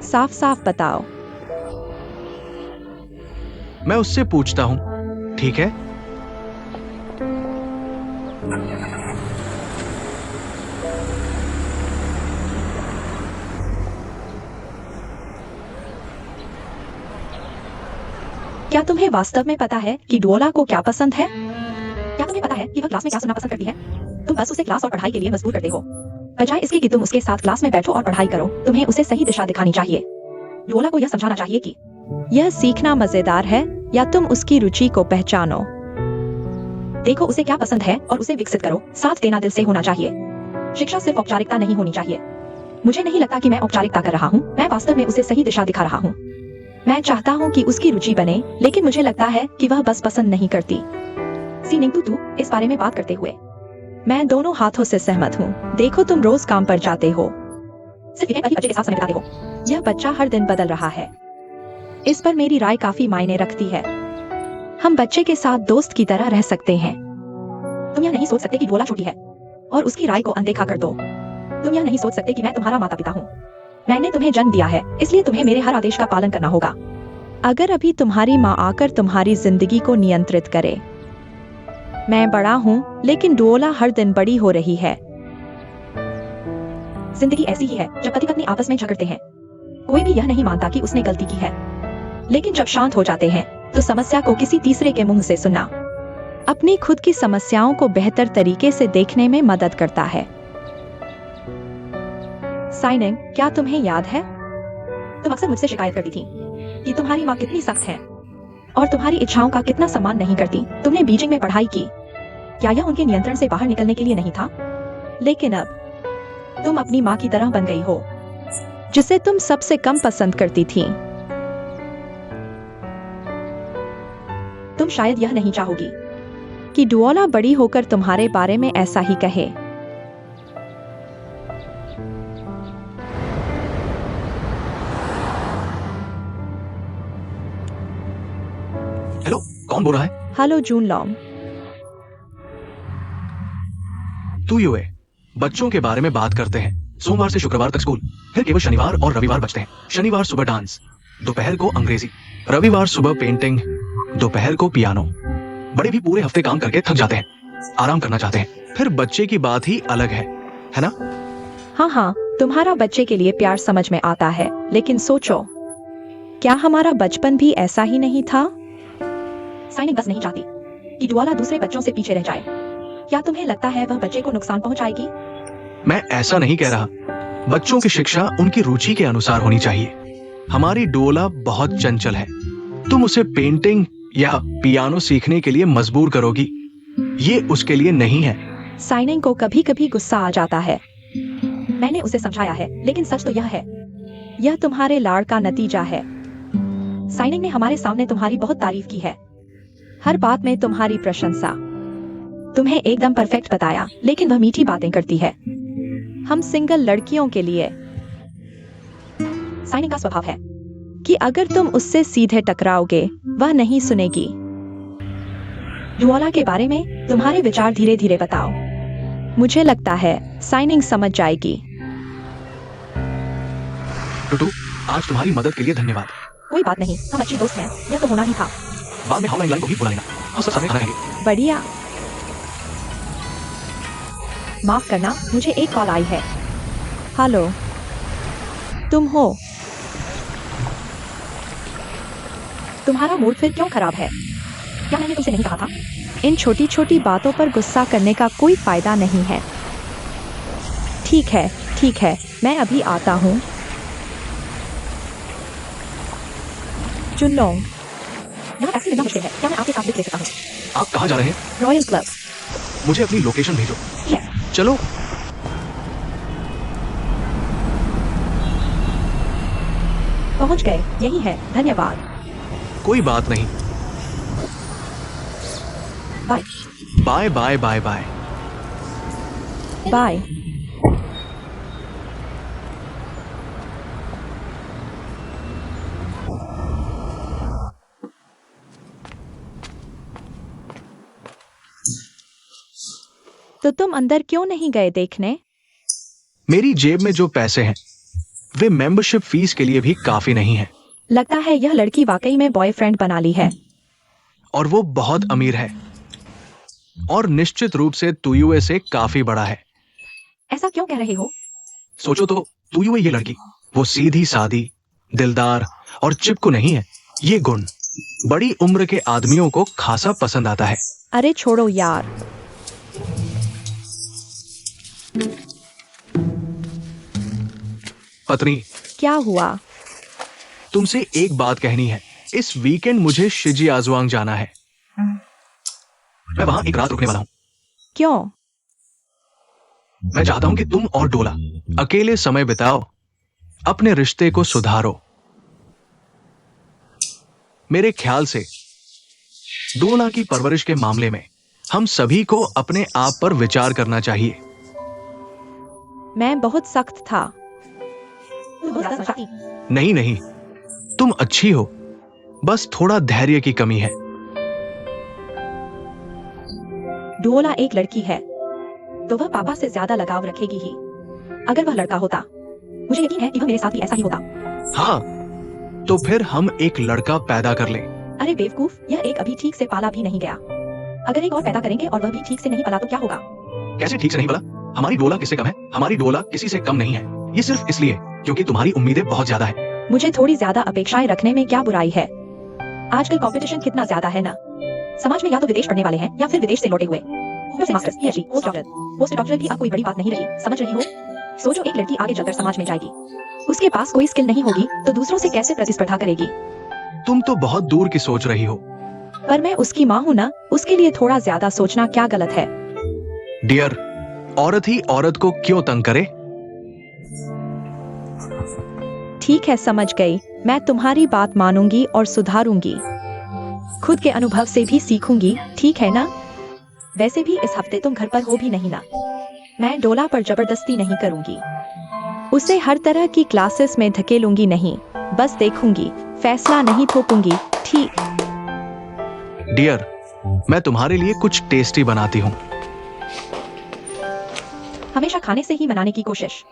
साफ साफ बताओ। मैं उससे पूछता हूँ, ठीक है? क्या तुम्हें वास्तव में पता है कि डुओला को क्या पसंद है? क्या तुम्हें पता है कि वह क्लास में क्या सुनना पसंद करती है? तुम बस उसे क्लास और पढ़ाई के लिए मजबूर करते हो, बजाय इसके कि तुम उसके साथ क्लास में बैठो और पढ़ाई करो। तुम्हें उसे सही दिशा दिखानी चाहिए। डुओला को यह समझाना चाहिए कि यह सीखना मजेदार है, या तुम उसकी रुचि को पहचानो। देखो उसे क्या पसंद है और उसे विकसित करो। साथ देना दिल से होना चाहिए। शिक्षा सिर्फ औपचारिकता नहीं होनी चाहिए। मुझे नहीं लगता कि मैं औपचारिकता कर रहा हूँ। मैं वास्तव में उसे सही दिशा दिखा रहा हूँ। मैं चाहता हूँ कि उसकी रुचि बने, लेकिन मुझे लगता है कि वह बस पसंद नहीं करती। सीनिंग तू इस बारे में बात करते हुए, मैं दोनों हाथों से सहमत हूँ। देखो तुम रोज काम पर जाते हो, सिर्फ एक ही बच्चे के साथ समय बिताते हो। यह बच्चा हर दिन बदल रहा है। इस पर मेरी राय काफी मायने रखती है। हम बच्चे के साथ दोस्त की तरह रह सकते हैं। तुम यह नहीं सोच सकते कि डुओला छोटी है और उसकी राय को अनदेखा कर दो। तुम यह नहीं सोच सकते कि मैं तुम्हारा माता पिता हूँ। मैंने तुम्हें जन्म दिया है, इसलिए तुम्हें मेरे हर आदेश का पालन करना होगा। अगर अभी तुम्हारी माँ आकर तुम्हारी जिंदगी को नियंत्रित करे। मैं बड़ा हूँ, लेकिन डुओला हर दिन बड़ी हो रही है। जिंदगी ऐसी ही है जब पति पत्नी आपस में झगड़ते हैं। कोई भी यह नहीं मानता कि उसने गलती की है, लेकिन जब शांत हो जाते हैं तो समस्या को किसी तीसरे के मुंह से सुनना अपनी खुद की समस्याओं को बेहतर तरीके से देखने में मदद करता है। साइनिंग, क्या तुम्हें याद है? तुम अक्सर मुझसे शिकायत करती थी कि तुम्हारी माँ कितनी सख्त है और तुम्हारी इच्छाओं का कितना सम्मान नहीं करती। तुमने बीजिंग में पढ़ाई की, क्या यह उनके नियंत्रण से बाहर निकलने के लिए नहीं था? लेकिन अब तुम अपनी माँ की तरह बन गई हो, जिसे तुम सबसे कम पसंद करती थी। तुम शायद यह नहीं चाहोगी कि डुओला बड़ी होकर तुम्हारे बारे में ऐसा ही कहे। हेलो, कौन बोल रहा है? हेलो जूनलोंग। तू यूए, बच्चों के बारे में बात करते हैं। सोमवार से शुक्रवार तक स्कूल, फिर केवल शनिवार और रविवार बचते हैं। शनिवार सुबह डांस, दोपहर को अंग्रेजी, रविवार सुबह पेंटिंग, दोपहर को पियानो। बड़े भी पूरे हफ्ते काम करके थक जाते हैं, आराम करना चाहते हैं। फिर बच्चे की बात ही अलग है ना? हाँ हाँ, तुम्हारा बच्चे के लिए प्यार समझ में आता है, लेकिन सोचो, क्या हमारा बचपन भी ऐसा ही नहीं था? साइनिंग बस नहीं चाहती कि डुओला दूसरे बच्चों से पीछे रह जाए। क्या तुम्हें लगता है वह बच्चे को नुकसान पहुंचाएगी? मैं ऐसा नहीं कह रहा। बच्चों की शिक्षा उनकी रुचि के अनुसार होनी चाहिए। हमारी डुओला बहुत चंचल है। तुम उसे पेंटिंग या पियानो सीखने के लिए मजबूर करोगी, ये उसके लिए नहीं है। साइनिंग को कभी कभी गुस्सा आ जाता है। मैंने उसे समझाया है, लेकिन सच तो यह है। यह तुम्हारे लाड़ का नतीजा है। साइनिंग ने हमारे सामने तुम्हारी बहुत तारीफ की है, हर बात में तुम्हारी प्रशंसा। तुम्हें एकदम परफेक्ट बताया, लेकिन वह मीठी बातें करती है। हम सिंगल लड़कियों के लिए साइनिंग का स्वभाव है कि अगर तुम उससे सीधे टकराओगे, वह नहीं सुनेगी। डुओला के बारे में तुम्हारे विचार धीरे धीरे बताओ। मुझे लगता है साइनिंग समझ जाएगी। टुटू, आज तुम्हारी मदद के लिए धन्यवाद। कोई बात नहीं, हम अच्छी दोस्त हैं। यह तो होना ही था। बाद में हॉटलाइन लाइन को भी बुला लेना। हम सब सामने खाना खाएंगे। बढ़िया। माफ करना, मुझे एक कॉल आई है। हेलो, तुम हो? तुम्हारा मूड फिर क्यों खराब है? क्या मैंने तुमसे नहीं कहा था? इन छोटी छोटी बातों पर गुस्सा करने का कोई फायदा नहीं है। ठीक है, मैं अभी आता हूँ। जुनलोंग, यहाँ टैक्सी मिलना मुश्किल है। क्या मैं आपके साथ ले सकता हूँ? आप कहाँ जा रहे हैं? Royal club. मुझे अपनी लोकेशन भेजो। Yes. चलो। पहुंच गए, यही है, धन्यवाद। कोई बात नहीं। Bye bye bye bye bye. Bye. तो तुम अंदर क्यों नहीं गए देखने? मेरी जेब में जो पैसे हैं वे मेंबरशिप फीस के लिए भी काफी नहीं हैं। लगता है यह लड़की वाकई में बॉयफ्रेंड बना ली है। और वो बहुत अमीर है और निश्चित रूप से तुयुए से काफी बड़ा है। ऐसा क्यों कह रहे हो? सोचो तो, तुयुए ये लड़की, वो सीधी सादी, दिलदार और चिपकू नहीं है। ये गुण बड़ी उम्र के आदमियों को खासा पसंद आता है। अरे छोड़ो यार। पत्नी, क्या हुआ? तुमसे एक बात कहनी है। इस वीकेंड मुझे शिजी आजुआंग जाना है। मैं वहां एक रात रुकने वाला हूं। क्यों? मैं चाहता हूं कि तुम और डोला अकेले समय बिताओ, अपने रिश्ते को सुधारो। मेरे ख्याल से डोला की परवरिश के मामले में हम सभी को अपने आप पर विचार करना चाहिए। मैं बहुत सख्त था। नहीं नहीं, तुम अच्छी हो, बस थोड़ा धैर्य की कमी है। डोला एक लड़की है तो वह पापा से ज्यादा लगाव रखेगी ही। अगर वह लड़का होता, मुझे यकीन है कि वह मेरे साथ भी ऐसा ही होता। हाँ, तो फिर हम एक लड़का पैदा कर लें। अरे बेवकूफ, यह एक अभी ठीक से पाला भी नहीं गया। अगर एक और पैदा करेंगे और वह भी ठीक से नहीं पला तो क्या होगा? कैसे ठीक से नहीं पला? हमारी डोला किससे कम है? हमारी डोला किसी से कम नहीं है। ये सिर्फ इसलिए क्योंकि तुम्हारी उम्मीदें बहुत ज्यादा है। मुझे थोड़ी ज्यादा अपेक्षाएं रखने में क्या बुराई है? आजकल कंपटीशन कितना ज्यादा है ना। समाज में या तो विदेश पढ़ने वाले हैं या फिर विदेश से लौटे हुए। मास्टर्स, पीएचडी, पोस्ट डॉक्टर भी अब कोई बड़ी बात नहीं रही, समझ रही हो? सोचो, एक लड़की आगे चलकर समाज में जाएगी, उसके पास कोई स्किल नहीं होगी तो दूसरों से कैसे प्रतिस्पर्धा करेगी? तुम तो बहुत दूर की सोच रही हो। पर मैं उसकी माँ हूँ ना, उसके लिए थोड़ा ज्यादा सोचना क्या गलत है? डियर, औरत ही औरत को क्यों तंग करे? ठीक है, समझ गई। मैं तुम्हारी बात मानूंगी और सुधारूंगी। खुद के अनुभव से भी सीखूंगी, ठीक है ना? वैसे भी इस हफ्ते तुम घर पर हो भी नहीं ना। मैं डोला पर जबरदस्ती नहीं करूंगी, उसे हर तरह की क्लासेस में धकेलूंगी नहीं, बस देखूंगी, फैसला नहीं थोपूंगी, ठीक? डियर, मैं तुम्हारे लिए कुछ टेस्टी बनाती हूँ। हमेशा खाने से ही मनाने की कोशिश।